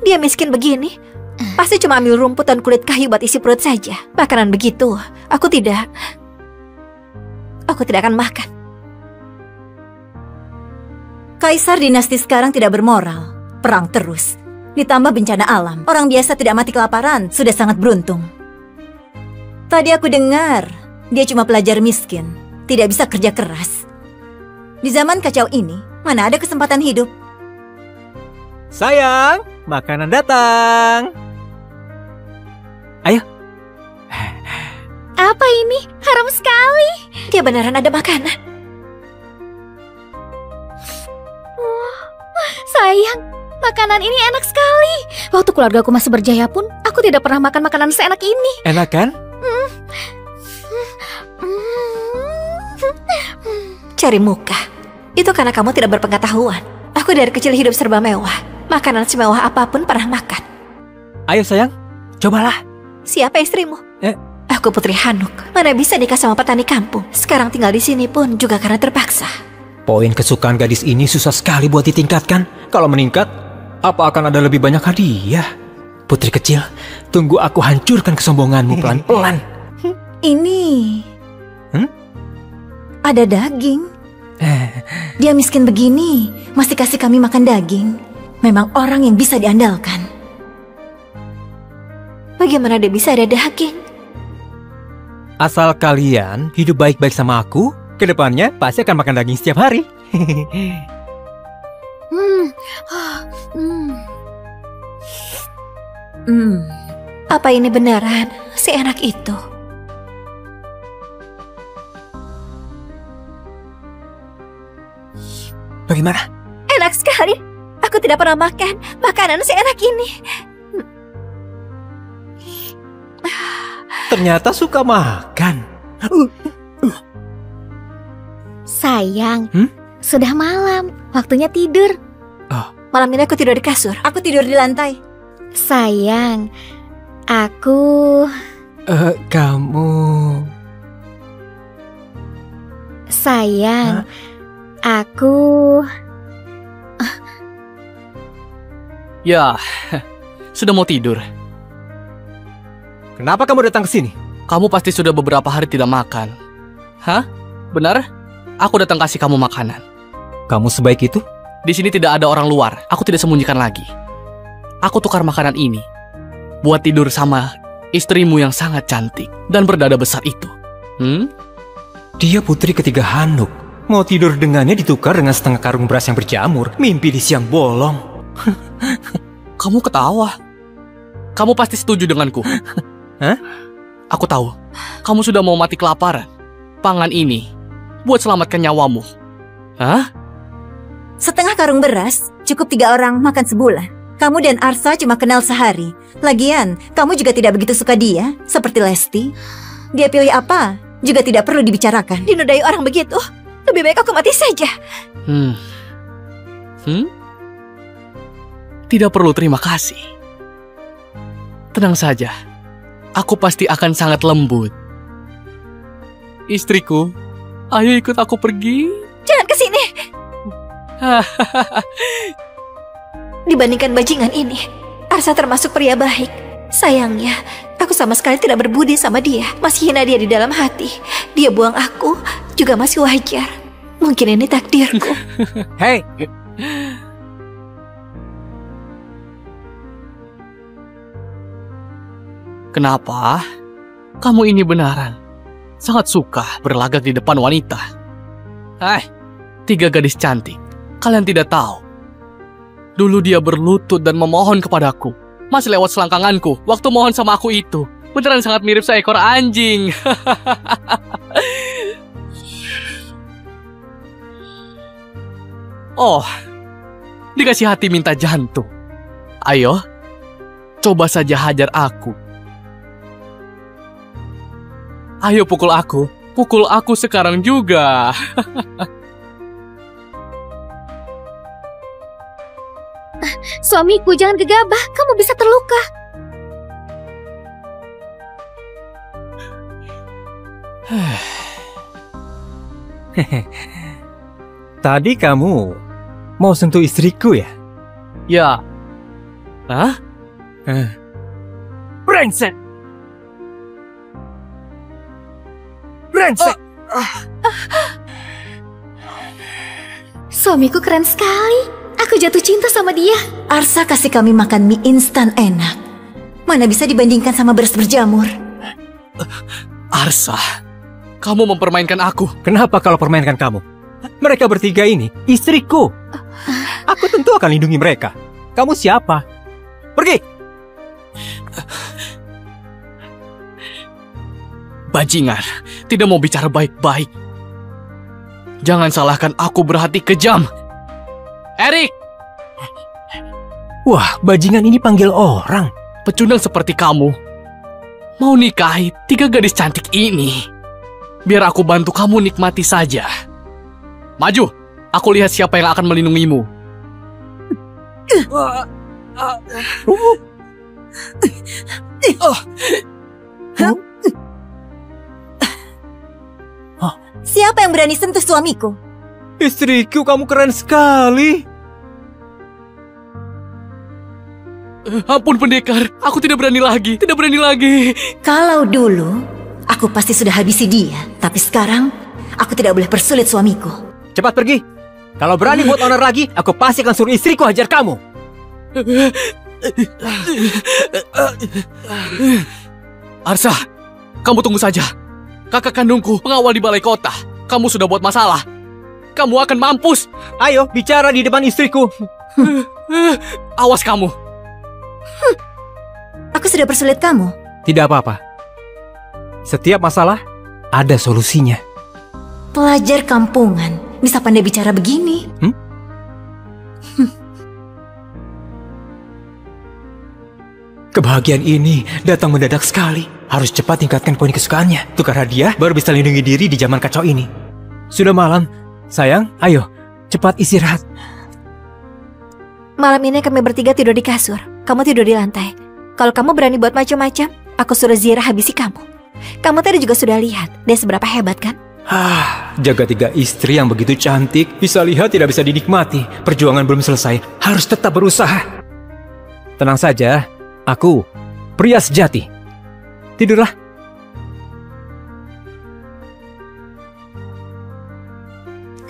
Dia miskin begini. Pasti cuma ambil rumput dan kulit kayu buat isi perut saja. Makanan begitu, aku tidak akan makan. Kaisar dinasti sekarang tidak bermoral. Perang terus. Ditambah bencana alam. Orang biasa tidak mati kelaparan sudah sangat beruntung. Tadi aku dengar dia cuma pelajar miskin. Tidak bisa kerja keras. Di zaman kacau ini, mana ada kesempatan hidup? Sayang, makanan datang. Ayo. Apa ini? Harum sekali. Dia beneran ada makanan. Sayang, makanan ini enak sekali. Waktu keluargaku masih berjaya pun, aku tidak pernah makan makanan seenak ini. Enak kan? Cari muka. Itu karena kamu tidak berpengetahuan. Aku dari kecil hidup serba mewah. Makanan semewah apapun pernah makan. Ayo sayang, cobalah. Siapa istrimu? Aku Putri Hanuk. Mana bisa nikah sama petani kampung. Sekarang tinggal di sini pun juga karena terpaksa. Poin kesukaan gadis ini susah sekali buat ditingkatkan. Kalau meningkat, apa akan ada lebih banyak hadiah? Putri kecil, tunggu aku hancurkan kesombonganmu pelan-pelan. Ini... Ada daging. Dia miskin begini, masih kasih kami makan daging. Memang orang yang bisa diandalkan. Bagaimana dia bisa ada daging? Asal kalian hidup baik-baik sama aku, kedepannya pasti akan makan daging setiap hari. Apa ini beneran seenak itu? Bagaimana? Enak sekali. Aku tidak pernah makan makanan seenak ini. Ternyata suka makan. Sayang, sudah malam. Waktunya tidur. Malam ini aku tidur di kasur. Aku tidur di lantai. Sayang, aku... Kamu... Sayang, aku... Ya, sudah mau tidur. Kenapa kamu datang ke sini? Kamu pasti sudah beberapa hari tidak makan. Hah? Benar? Aku datang kasih kamu makanan. Kamu sebaik itu? Di sini tidak ada orang luar. Aku tidak sembunyikan lagi. Aku tukar makanan ini buat tidur sama istrimu yang sangat cantik dan berdada besar itu. Dia putri ketiga Hanuk. Mau tidur dengannya ditukar dengan setengah karung beras yang berjamur. Mimpi di siang bolong. Kamu ketawa. Kamu pasti setuju denganku. Hah? Aku tahu. Kamu sudah mau mati kelaparan. Pangan ini buat selamatkan nyawamu. Hah? Setengah karung beras cukup 3 orang makan sebulan. Kamu dan Arsa cuma kenal sehari. Lagian, kamu juga tidak begitu suka dia, seperti Lesti. Dia pilih apa juga tidak perlu dibicarakan. Dinodai orang begitu, lebih baik aku mati saja. Tidak perlu terima kasih. Tenang saja, aku pasti akan sangat lembut. Istriku, ayo ikut aku pergi. Jangan ke sini. Dibandingkan bajingan ini, Arsa termasuk pria baik. Sayangnya, aku sama sekali tidak berbudi sama dia. Masih hina dia di dalam hati. Dia buang aku juga masih wajar. Mungkin ini takdirku. Hei! Kenapa? Kamu ini benaran sangat suka berlagak di depan wanita. 3 gadis cantik. Kalian tidak tahu. Dulu dia berlutut dan memohon kepadaku. Masih lewat selangkanganku waktu mohon sama aku itu. Beneran sangat mirip seekor anjing. Oh, dikasih hati minta jantung. Ayo, coba saja hajar aku. Ayo pukul aku sekarang juga. Suamiku, jangan gegabah, kamu bisa terluka. Tadi kamu mau sentuh istriku ya? Ya. Hah? Brengsek! Brengsek! Suamiku keren sekali. Aku jatuh cinta sama dia. Arsa kasih kami makan mie instan enak. Mana bisa dibandingkan sama beras berjamur. Arsa, kamu mempermainkan aku. Kenapa kalau permainkan kamu? Mereka bertiga ini istriku. Aku tentu akan lindungi mereka. Kamu siapa? Pergi! Bajingan, tidak mau bicara baik-baik. Jangan salahkan aku berhati kejam. Erik! Wah, bajingan ini panggil orang. Pecundang seperti kamu mau nikahi 3 gadis cantik ini. Biar aku bantu kamu nikmati saja. Maju, aku lihat siapa yang akan melindungimu. Siapa yang berani sentuh suamiku? Istriku, kamu keren sekali. Ampun pendekar, aku tidak berani lagi, tidak berani lagi. Kalau dulu, aku pasti sudah habisi dia. Tapi sekarang, aku tidak boleh persulit suamiku. Cepat pergi. Kalau berani buat onar lagi, aku pasti akan suruh istriku hajar kamu. Arsa, kamu tunggu saja. Kakak kandungku pengawal di balai kota. Kamu sudah buat masalah. Kamu akan mampus. Ayo, bicara di depan istriku. Awas kamu. Aku sudah persulit kamu. Tidak apa-apa. Setiap masalah ada solusinya. Pelajar kampungan bisa pandai bicara begini. Kebahagiaan ini datang mendadak sekali. Harus cepat tingkatkan poin kesukaannya. Tukar hadiah baru bisa lindungi diri di zaman kacau ini. Sudah malam. Sayang, ayo. Cepat istirahat. Malam ini kami bertiga tidur di kasur. Kamu tidur di lantai. Kalau kamu berani buat macam-macam, aku suruh Zira habisi kamu. Kamu tadi juga sudah lihat dia seberapa hebat kan? Jaga 3 istri yang begitu cantik, bisa lihat tidak bisa dinikmati. Perjuangan belum selesai, harus tetap berusaha. Tenang saja, aku pria sejati. Tidurlah.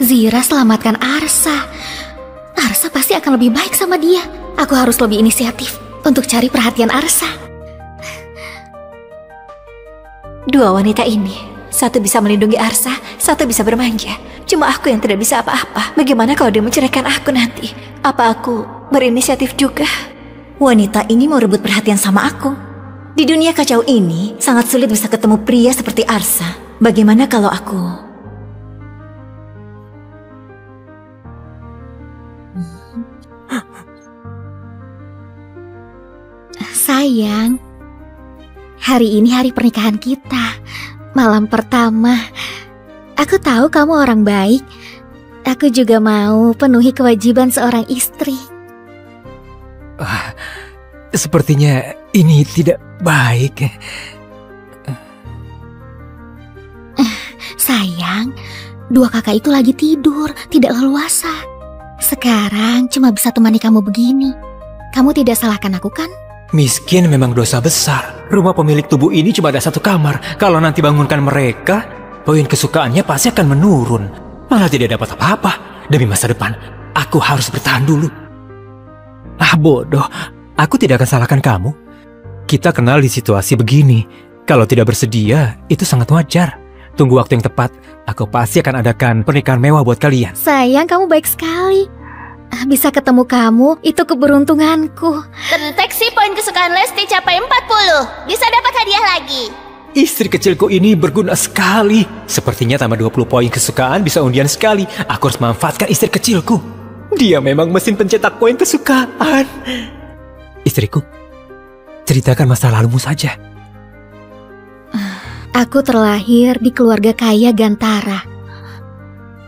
Zira selamatkan Arsa. Arsa pasti akan lebih baik sama dia. Aku harus lebih inisiatif untuk cari perhatian Arsa. Dua wanita ini, satu bisa melindungi Arsa, satu bisa bermanja. Cuma aku yang tidak bisa apa-apa. Bagaimana kalau dia menceraikan aku nanti? Apa aku berinisiatif juga? Wanita ini mau rebut perhatian sama aku. Di dunia kacau ini, sangat sulit bisa ketemu pria seperti Arsa. Bagaimana kalau aku... Sayang, hari ini hari pernikahan kita. Malam pertama. Aku tahu kamu orang baik. Aku juga mau penuhi kewajiban seorang istri. Sepertinya ini tidak baik. Sayang, 2 kakak itu lagi tidur, tidak leluasa. Sekarang cuma bisa temani kamu begini. Kamu tidak salahkan aku kan? Miskin memang dosa besar. Rumah pemilik tubuh ini cuma ada 1 kamar. Kalau nanti bangunkan mereka, poin kesukaannya pasti akan menurun. Malah tidak dapat apa-apa. Demi masa depan, aku harus bertahan dulu. Bodoh. Aku tidak akan salahkan kamu. Kita kenal di situasi begini. Kalau tidak bersedia, itu sangat wajar. Tunggu waktu yang tepat. Aku pasti akan adakan pernikahan mewah buat kalian. Sayang, kamu baik sekali. Bisa ketemu kamu, itu keberuntunganku. Terdeteksi poin kesukaan Lesti capai 40. Bisa dapat hadiah lagi. Istri kecilku ini berguna sekali. Sepertinya tambah 20 poin kesukaan bisa undian sekali. Aku harus memanfaatkan istri kecilku. Dia memang mesin pencetak poin kesukaan. Istriku, ceritakan masa lalumu saja. Aku terlahir di keluarga kaya Gantara.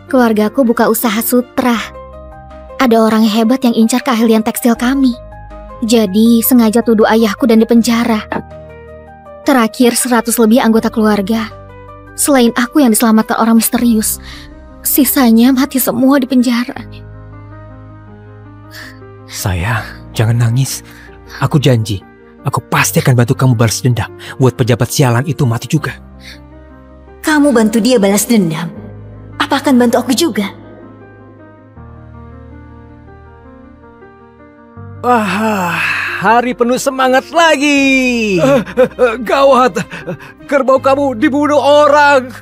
Keluargaku buka usaha sutra. Ada orang hebat yang incar keahlian tekstil kami. Jadi sengaja tuduh ayahku dan dipenjara. Terakhir 100 lebih anggota keluarga. Selain aku yang diselamatkan orang misterius, sisanya mati semua di penjara. Sayang, jangan nangis. Aku janji, aku pasti akan bantu kamu balas dendam. Buat pejabat sialan itu mati juga. Kamu bantu dia balas dendam. Apa akan bantu aku juga? Hari penuh semangat lagi. Gawat, kerbau kamu dibunuh orang.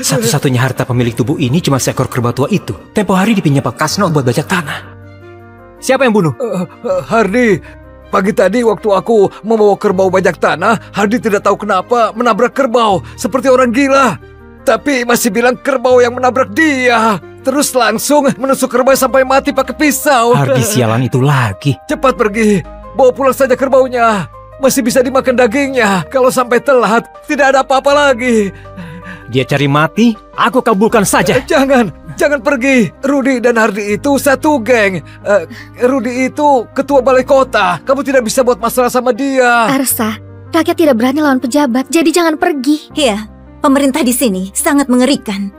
Satu-satunya harta pemilik tubuh ini cuma seekor kerbau tua itu. Tempo hari dipinjam Pak Kasno buat bajak tanah. Siapa yang bunuh? Hardi. Pagi tadi waktu aku membawa kerbau bajak tanah, Hardi tidak tahu kenapa menabrak kerbau seperti orang gila. Tapi masih bilang kerbau yang menabrak dia. Terus langsung menusuk kerbau sampai mati pakai pisau. Hardi sialan itu lagi. Cepat pergi, bawa pulang saja kerbaunya. Masih bisa dimakan dagingnya. Kalau sampai telat, tidak ada apa-apa lagi. Dia cari mati, aku kabulkan saja. Jangan pergi. Rudi dan Hardi itu satu geng. Rudi itu ketua balai kota. Kamu tidak bisa buat masalah sama dia. Arsa, rakyat tidak berani lawan pejabat, jadi jangan pergi. Iya, pemerintah di sini sangat mengerikan.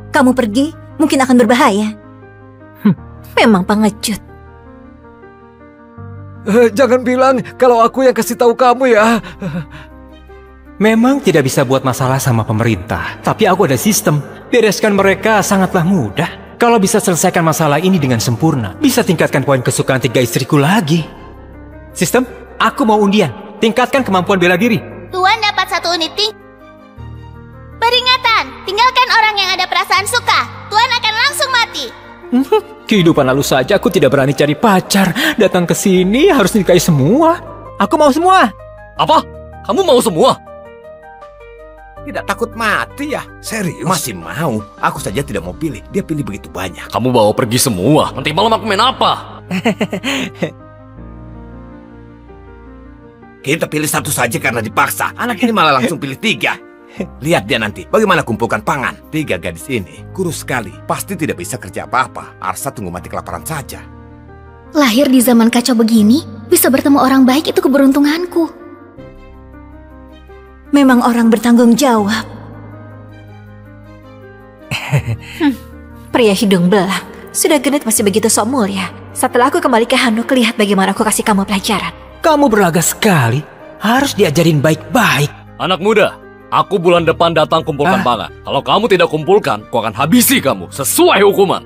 Kamu pergi mungkin akan berbahaya. Memang pengecut. Jangan bilang kalau aku yang kasih tahu kamu ya. Memang tidak bisa buat masalah sama pemerintah, tapi aku ada sistem. Bereskan mereka sangatlah mudah. Kalau bisa selesaikan masalah ini dengan sempurna, bisa tingkatkan poin kesukaan 3 istriku lagi. Sistem, aku mau undian. Tingkatkan kemampuan bela diri. Tuan dapat 1 unit Peringatan, tinggalkan orang yang ada perasaan suka. Tuan akan langsung mati. Kehidupan lalu saja aku tidak berani cari pacar. Datang ke sini harus nikahi semua. Aku mau semua. Apa? Kamu mau semua? Tidak takut mati ya? Serius? Masih mau. Aku saja tidak mau pilih. Dia pilih begitu banyak. Kamu bawa pergi semua. Nanti malam aku main apa? Kita pilih 1 saja karena dipaksa. Anak ini malah langsung pilih 3. Lihat dia nanti. Bagaimana kumpulkan pangan. 3 gadis ini kurus sekali. Pasti tidak bisa kerja apa-apa. Arsa tunggu mati kelaparan saja. Lahir di zaman kacau begini, bisa bertemu orang baik itu keberuntunganku. Memang orang bertanggung jawab. Pria hidung belang. Sudah genit masih begitu sok mulia. Setelah aku kembali ke Hanuk, lihat bagaimana aku kasih kamu pelajaran. Kamu berlaga sekali. Harus diajarin baik-baik. Anak muda, aku bulan depan datang kumpulkan pangan. Kalau kamu tidak kumpulkan, aku akan habisi kamu sesuai hukuman.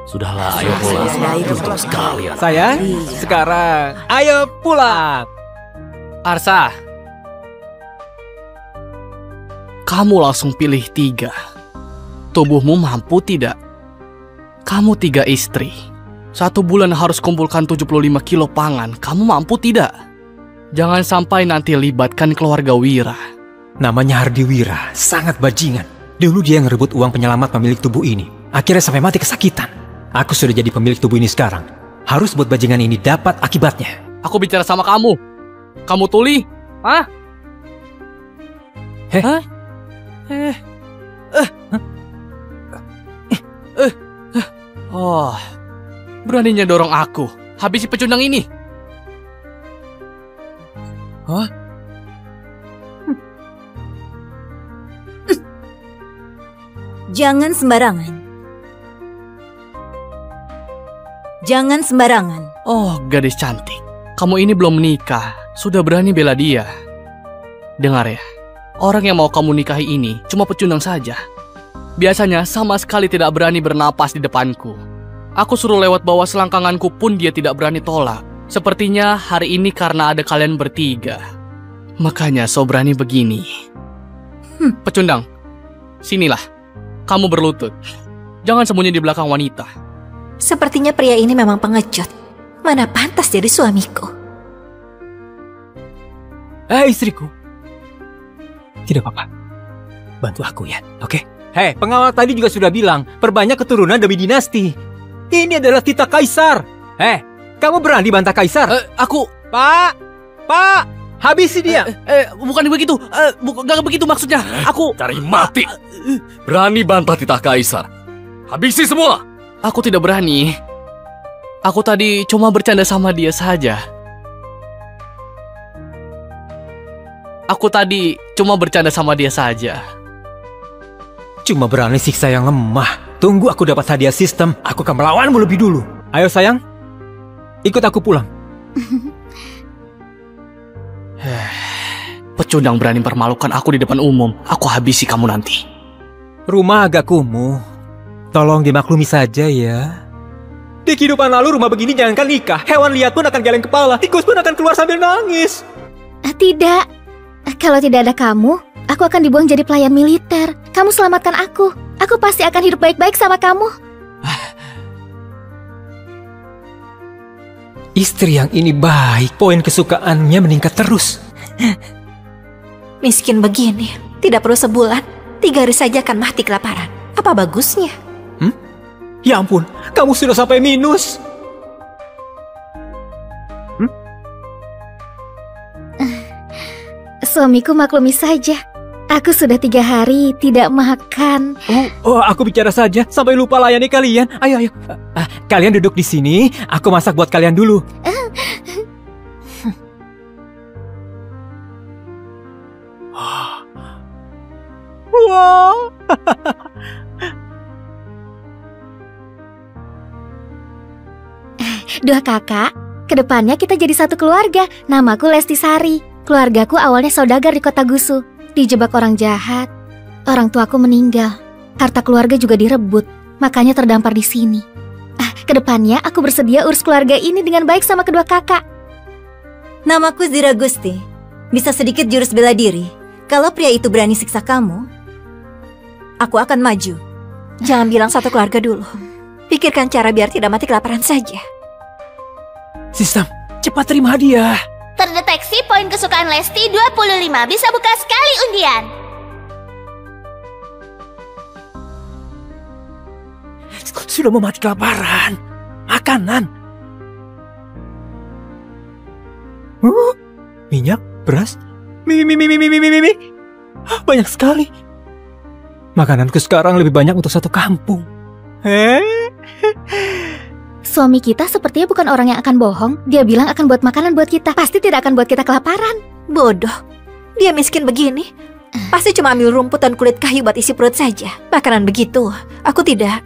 Sudahlah, ayo pulang. Beruntung sekali. Sayang, sekarang ayo pulang. Arsa, kamu langsung pilih 3. Tubuhmu mampu tidak? Kamu 3 istri. 1 bulan harus kumpulkan 75 kilo pangan. Kamu mampu tidak? Jangan sampai nanti libatkan keluarga Wira. Namanya Hardi Wira, sangat bajingan. Dulu dia ngerebut uang penyelamat pemilik tubuh ini. Akhirnya sampai mati kesakitan. Aku sudah jadi pemilik tubuh ini sekarang. Harus buat bajingan ini dapat akibatnya. Aku bicara sama kamu. Kamu tuli? Hah? Hah? Oh, beraninya dorong aku. Habisi pecundang ini. Hah? Jangan sembarangan. Jangan sembarangan. Oh, gadis cantik. Kamu ini belum menikah, sudah berani bela dia. Dengar ya, orang yang mau kamu nikahi ini cuma pecundang saja. Biasanya sama sekali tidak berani bernapas di depanku. Aku suruh lewat bawah selangkanganku pun dia tidak berani tolak. Sepertinya hari ini karena ada kalian bertiga. Makanya so berani begini. Pecundang, sinilah. Kamu berlutut. Jangan sembunyi di belakang wanita. Sepertinya pria ini memang pengecut. Mana pantas jadi suamiku. Istriku. Tidak apa-apa. Bantu aku ya, oke? Hei, pengawal tadi juga sudah bilang, perbanyak keturunan demi dinasti. Ini adalah titah kaisar. Hei, kamu berani bantah kaisar? Aku... Pak, habisi dia. Bukan begitu. Gak begitu maksudnya. Aku... Cari mati. Berani bantah titah kaisar. Habisi semua. Aku tidak berani. Aku tadi cuma bercanda sama dia saja. Cuma berani siksa yang lemah. Tunggu aku dapat hadiah sistem. Aku akan melawanmu lebih dulu. Ayo sayang, ikut aku pulang. Pecundang berani mempermalukan aku di depan umum. Aku habisi kamu nanti. Rumah agak kumuh. Tolong dimaklumi saja ya. Di kehidupan lalu rumah begini jangankan nikah. Hewan liar pun akan geleng kepala. Tikus pun akan keluar sambil nangis. Tidak. Kalau tidak ada kamu, aku akan dibuang jadi pelayan militer. Kamu selamatkan aku. Aku pasti akan hidup baik-baik sama kamu. Istri yang ini baik. Poin kesukaannya meningkat terus. Miskin begini, tidak perlu sebulan, 3 hari saja akan mati kelaparan. Apa bagusnya? Ya ampun, kamu sudah sampai minus. Suamiku maklumi saja. Aku sudah 3 hari tidak makan. Oh, aku bicara saja sampai lupa layani kalian. Ayo. Kalian duduk di sini, aku masak buat kalian dulu. Wow. Dua kakak, kedepannya kita jadi satu keluarga. Namaku Lesti Sari. Keluargaku awalnya saudagar di Kota Gusu. Dijebak orang jahat. Orang tuaku meninggal. Harta keluarga juga direbut. Makanya terdampar di sini. Kedepannya aku bersedia urus keluarga ini dengan baik sama kedua kakak. Namaku Zira Gusti. Bisa sedikit jurus bela diri. Kalau pria itu berani siksa kamu, aku akan maju. Jangan bilang satu keluarga dulu. Pikirkan cara biar tidak mati kelaparan saja. Sistem, cepat terima hadiah. Terdeteksi poin kesukaan Lesti 25. Bisa buka sekali undian. Sudah mau mati kelaparan. Makanan. Minyak, beras, mie. Banyak sekali. Makananku sekarang lebih banyak untuk satu kampung. Suami kita sepertinya bukan orang yang akan bohong. Dia bilang akan buat makanan buat kita. Pasti tidak akan buat kita kelaparan. Bodoh. Dia miskin begini. Pasti cuma ambil rumput dan kulit kayu buat isi perut saja. Makanan begitu, aku tidak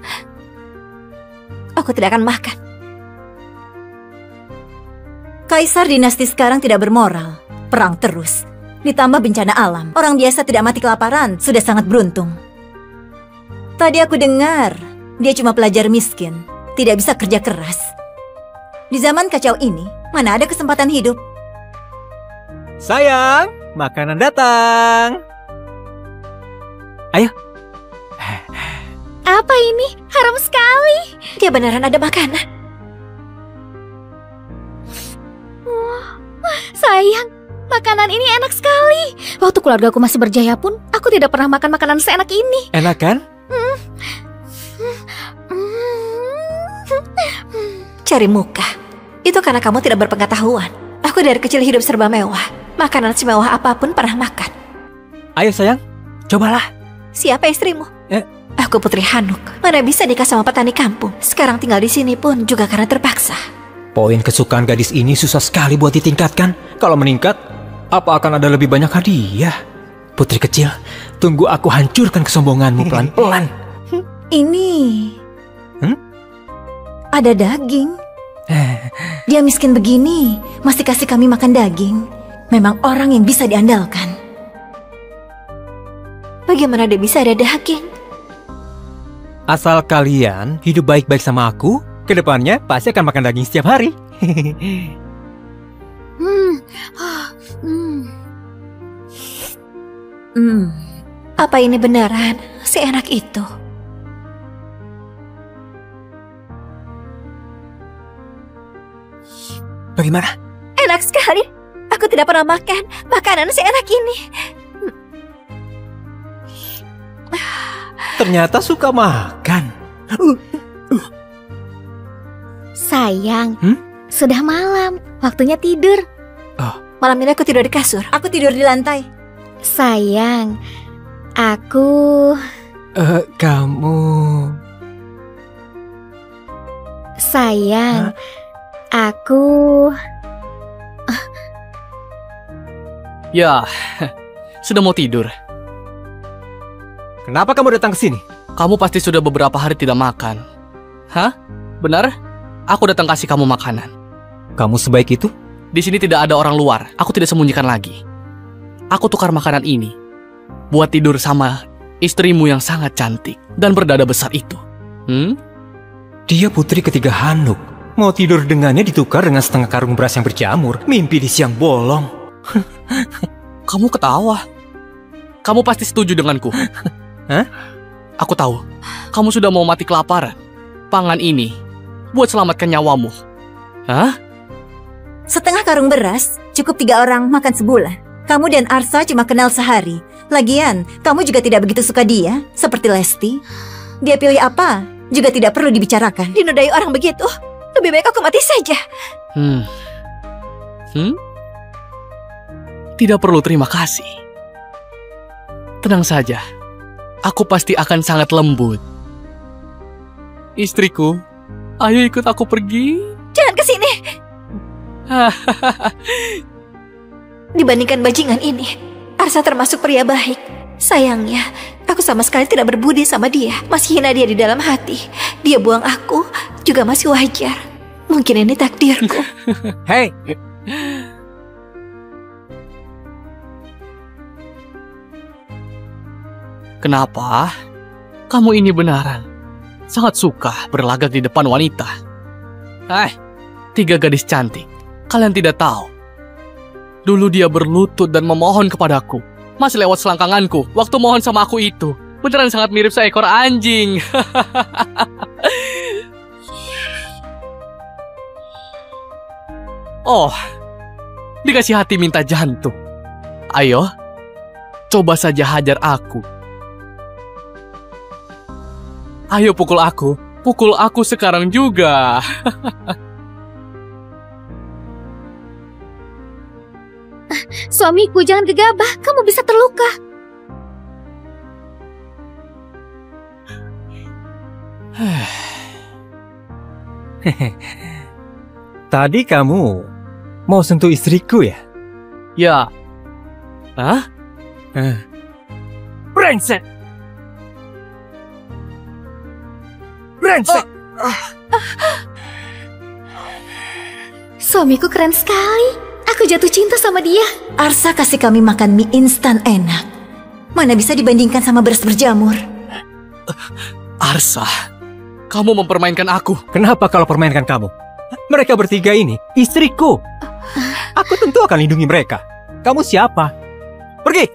akan makan. Kaisar dinasti sekarang tidak bermoral. Perang terus. Ditambah bencana alam. Orang biasa tidak mati kelaparan sudah sangat beruntung. Tadi aku dengar, dia cuma pelajar miskin. Tidak bisa kerja keras. Di zaman kacau ini, mana ada kesempatan hidup? Sayang, makanan datang. Ayo. Apa ini? Harum sekali. Dia beneran ada makanan. Sayang, makanan ini enak sekali. Waktu keluargaku masih berjaya pun, aku tidak pernah makan makanan seenak ini. Enak kan? Cari muka. Itu karena kamu tidak berpengetahuan. Aku dari kecil hidup serba mewah. Makanan semewah apapun pernah makan. Ayo sayang, cobalah. Siapa istrimu? Aku Putri Hanuk. Mana bisa nikah sama petani kampung. Sekarang tinggal di sini pun juga karena terpaksa. Poin kesukaan gadis ini susah sekali buat ditingkatkan. Kalau meningkat, apa akan ada lebih banyak hadiah? Putri kecil, tunggu aku hancurkan kesombonganmu pelan-pelan. Ini... Ada daging. Dia miskin begini, masih kasih kami makan daging. Memang orang yang bisa diandalkan. Bagaimana dia bisa ada daging? Asal kalian hidup baik-baik sama aku, kedepannya pasti akan makan daging setiap hari. Apa ini beneran seenak itu? Bagaimana? Enak sekali. Aku tidak pernah makan makanan seenak ini. Ternyata suka makan. Sayang, sudah malam. Waktunya tidur. Malam ini aku tidur di kasur. Aku tidur di lantai. Sayang, aku... Kamu... Sayang, aku... Ya, sudah mau tidur. Kenapa kamu datang ke sini? Kamu pasti sudah beberapa hari tidak makan. Hah? Benar? Aku datang kasih kamu makanan. Kamu sebaik itu? Di sini tidak ada orang luar. Aku tidak sembunyikan lagi. Aku tukar makanan ini buat tidur sama istrimu yang sangat cantik dan berdada besar itu. Dia putri ketiga Hanuk. Mau tidur dengannya ditukar dengan setengah karung beras yang berjamur. Mimpi di siang bolong. Kamu ketawa. Kamu pasti setuju denganku. Hah? Aku tahu. Kamu sudah mau mati kelaparan. Pangan ini buat selamatkan nyawamu. Hah? Setengah karung beras cukup 3 orang makan sebulan. Kamu dan Arsa cuma kenal sehari. Lagian, kamu juga tidak begitu suka dia, seperti Lesti. Dia pilih apa juga tidak perlu dibicarakan. Dinodai orang begitu, lebih baik aku mati saja. Tidak perlu terima kasih. Tenang saja, aku pasti akan sangat lembut. Istriku, ayo ikut aku pergi. Jangan ke sini. Dibandingkan bajingan ini, Arsa termasuk pria baik. Sayangnya, aku sama sekali tidak berbudi sama dia. Masih hina dia di dalam hati. Dia buang aku juga masih wajar. Mungkin ini takdirku. Hei, Kenapa? Kamu ini benaran sangat suka berlagak di depan wanita. 3 gadis cantik. Kalian tidak tahu. Dulu dia berlutut dan memohon kepadaku. Masih lewat selangkanganku. Waktu mohon sama aku itu beneran sangat mirip seekor anjing. Oh, dikasih hati minta jantung. Ayo, coba saja hajar aku. Ayo pukul aku sekarang juga. Suamiku, jangan gegabah, kamu bisa terluka. tadi kamu mau sentuh istriku ya? Ya. Hah? Brengsek! Brengsek! Suamiku keren sekali. Aku jatuh cinta sama dia. Arsa kasih kami makan mie instan enak. Mana bisa dibandingkan sama beras berjamur. Arsa, kamu mempermainkan aku. Kenapa kalau permainkan kamu? Mereka bertiga ini istriku. Aku tentu akan lindungi mereka. Kamu siapa? Pergi!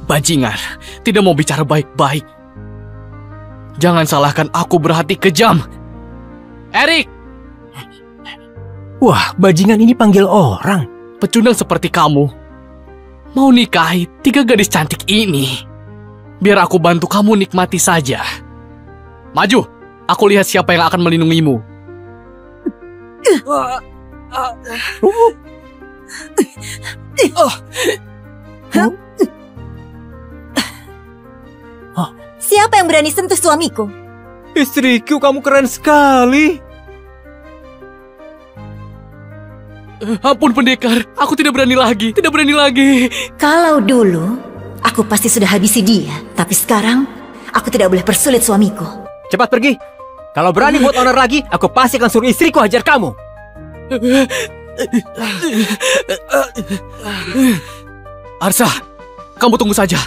Bajingan, tidak mau bicara baik-baik. Jangan salahkan aku berhati kejam. Erik! Wah, bajingan ini panggil orang. Pecundang seperti kamu mau nikahi 3 gadis cantik ini. Biar aku bantu kamu nikmati saja. Maju, aku lihat siapa yang akan melindungimu. Siapa yang berani sentuh suamiku? Istriku, kamu keren sekali. Ampun pendekar, aku tidak berani lagi. Kalau dulu, aku pasti sudah habisi dia. Tapi sekarang, aku tidak boleh persulit suamiku. Cepat pergi. Kalau berani buat honor lagi, aku pasti akan suruh istriku hajar kamu. Arsa, kamu tunggu saja.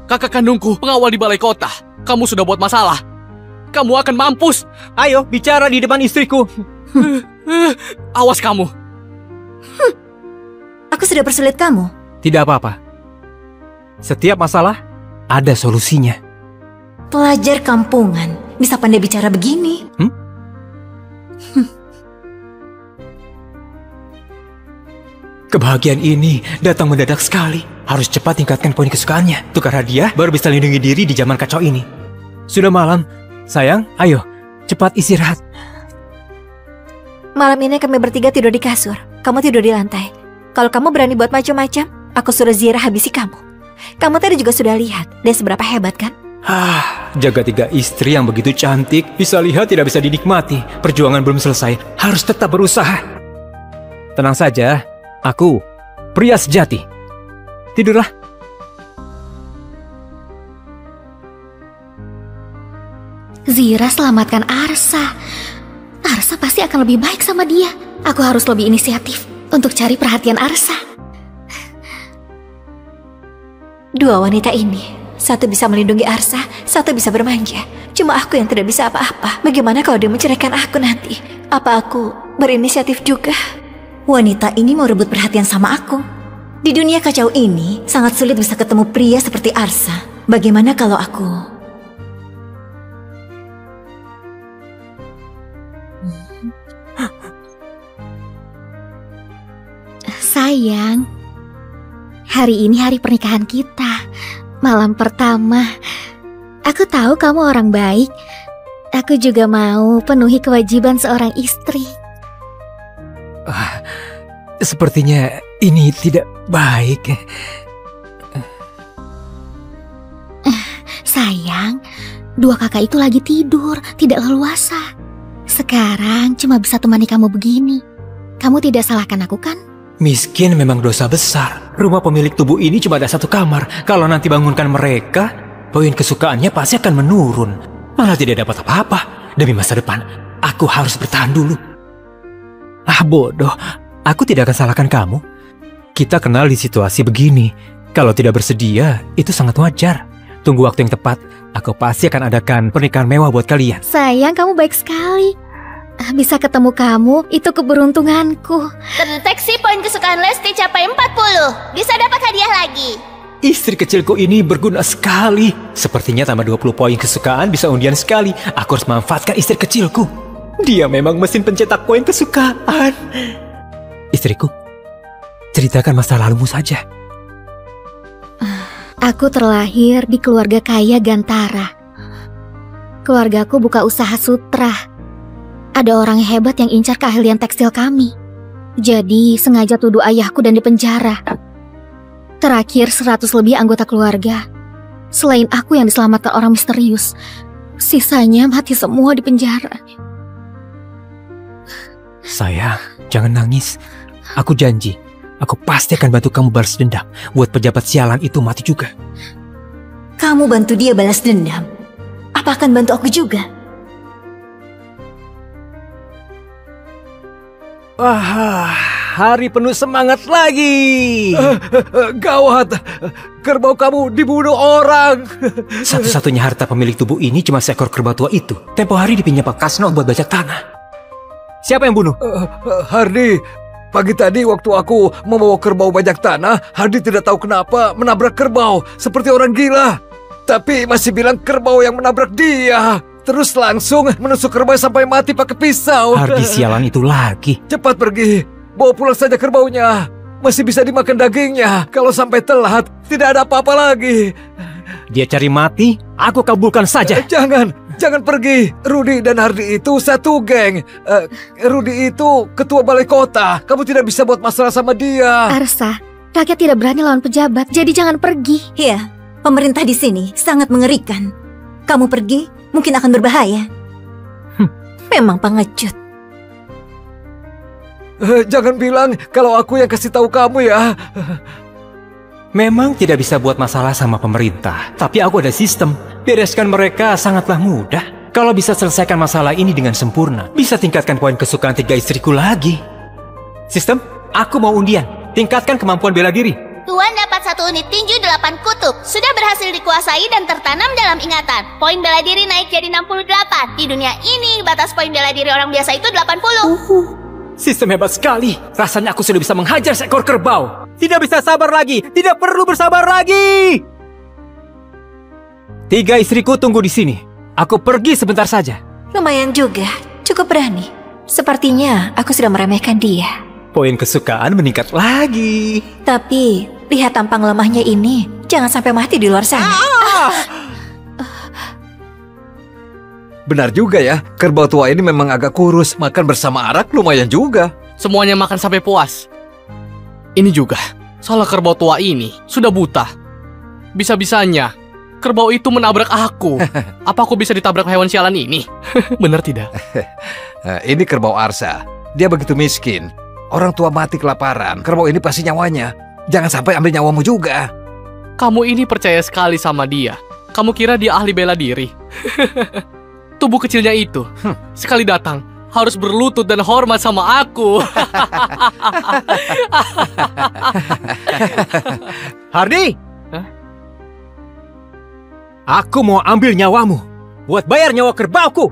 Kakak kandungku pengawal di balai kota. Kamu sudah buat masalah. Kamu akan mampus. Ayo, bicara di depan istriku. Awas kamu. Aku sudah persulit kamu. Tidak apa-apa. Setiap masalah ada solusinya. Pelajar kampungan bisa pandai bicara begini. Kebahagiaan ini datang mendadak sekali. Harus cepat tingkatkan poin kesukaannya. Tukar hadiah baru bisa lindungi diri di zaman kacau ini. Sudah malam. Sayang, ayo, cepat istirahat. Malam ini kami bertiga tidur di kasur. Kamu tidur di lantai. Kalau kamu berani buat macam-macam, aku suruh Zira habisi kamu. Kamu tadi juga sudah lihat dia seberapa hebat kan? Jaga 3 istri yang begitu cantik, bisa lihat tidak bisa dinikmati. Perjuangan belum selesai, harus tetap berusaha. Tenang saja, aku pria sejati. Tidurlah. Zira selamatkan Arsa. Arsa pasti akan lebih baik sama dia. Aku harus lebih inisiatif untuk cari perhatian Arsa. Dua wanita ini, satu bisa melindungi Arsa, satu bisa bermanja. Cuma aku yang tidak bisa apa-apa. Bagaimana kalau dia menceraikan aku nanti? Apa aku berinisiatif juga? Wanita ini mau rebut perhatian sama aku. Di dunia kacau ini, sangat sulit bisa ketemu pria seperti Arsa. Bagaimana kalau aku... Sayang, hari ini hari pernikahan kita. Malam pertama. Aku tahu kamu orang baik. Aku juga mau penuhi kewajiban seorang istri. Sepertinya ini tidak baik. Sayang, 2 kakak itu lagi tidur, tidak leluasa. Sekarang cuma bisa temani kamu begini. Kamu tidak salahkan aku kan? Miskin memang dosa besar. Rumah pemilik tubuh ini cuma ada satu kamar. Kalau nanti bangunkan mereka, poin kesukaannya pasti akan menurun. Malah tidak dapat apa-apa. Demi masa depan, aku harus bertahan dulu. Ah bodoh, aku tidak akan salahkan kamu. Kita kenal di situasi begini. Kalau tidak bersedia, itu sangat wajar. Tunggu waktu yang tepat, aku pasti akan adakan pernikahan mewah buat kalian. Sayang, kamu baik sekali. Bisa ketemu kamu, itu keberuntunganku. Terdeteksi poin kesukaan Lesti capai 40. Bisa dapat hadiah lagi. Istri kecilku ini berguna sekali. Sepertinya tambah 20 poin kesukaan bisa undian sekali. Aku harus manfaatkan istri kecilku. Dia memang mesin pencetak poin kesukaan. Istriku, ceritakan masa lalumu saja. Aku terlahir di keluarga kaya Gantara. Keluargaku buka usaha sutra. Ada orang hebat yang incar keahlian tekstil kami. Jadi sengaja tuduh ayahku dan dipenjara. Terakhir 100 lebih anggota keluarga. Selain aku yang diselamatkan orang misterius, sisanya mati semua di penjara. Sayang, jangan nangis. Aku janji, aku pasti akan bantu kamu balas dendam. Buat pejabat sialan itu mati juga. Kamu bantu dia balas dendam. Apa akan bantu aku juga? Wah, hari penuh semangat lagi. Gawat, kerbau kamu dibunuh orang. Satu-satunya harta pemilik tubuh ini cuma seekor kerbau tua itu. Tempo hari dipinjam Pak Kasno buat bajak tanah. Siapa yang bunuh? Hardi, pagi tadi waktu aku membawa kerbau bajak tanah, Hardi tidak tahu kenapa menabrak kerbau seperti orang gila. Tapi masih bilang kerbau yang menabrak dia. Terus langsung menusuk kerbau sampai mati pakai pisau. Hardi sialan itu lagi. Cepat pergi, bawa pulang saja kerbaunya. Masih bisa dimakan dagingnya. Kalau sampai telat, tidak ada apa-apa lagi. Dia cari mati, aku kabulkan saja. Jangan pergi. Rudy dan Hardi itu satu geng. Rudy itu ketua balai kota. Kamu tidak bisa buat masalah sama dia. Arsa, rakyat tidak berani lawan pejabat, jadi jangan pergi. Iya, pemerintah di sini sangat mengerikan. Kamu pergi, mungkin akan berbahaya. Memang pengecut. Jangan bilang kalau aku yang kasih tahu kamu ya. Memang tidak bisa buat masalah sama pemerintah, tapi aku ada sistem. Bereskan mereka sangatlah mudah. Kalau bisa selesaikan masalah ini dengan sempurna, bisa tingkatkan poin kesukaan 3 istriku lagi. Sistem, aku mau undian. Tingkatkan kemampuan bela diri. Tuan dapat 1 unit tinju 8 kutub. Sudah berhasil dikuasai dan tertanam dalam ingatan. Poin bela diri naik jadi 68. Di dunia ini, batas poin bela diri orang biasa itu 80. Sistem hebat sekali. Rasanya aku sudah bisa menghajar seekor kerbau. Tidak bisa sabar lagi. Tidak perlu bersabar lagi. 3 istriku tunggu di sini. Aku pergi sebentar saja. Lumayan juga. Cukup berani. Sepertinya aku sudah meremehkan dia. Poin kesukaan meningkat lagi. Tapi, lihat tampang lemahnya ini. Jangan sampai mati di luar sana. Benar juga ya, kerbau tua ini memang agak kurus. Makan bersama arak lumayan juga. Semuanya makan sampai puas. Ini juga, salah kerbau tua ini sudah buta. Bisa-bisanya, kerbau itu menabrak aku. Apa aku bisa ditabrak hewan sialan ini? Benar tidak? Ini kerbau Arsa. Dia begitu miskin. Orang tua mati kelaparan, kerbau ini pasti nyawanya. Jangan sampai ambil nyawamu juga. Kamu ini percaya sekali sama dia. Kamu kira dia ahli bela diri? Tubuh kecilnya itu, sekali datang, harus berlutut dan hormat sama aku. Hardi! Aku mau ambil nyawamu buat bayar nyawa kerbauku.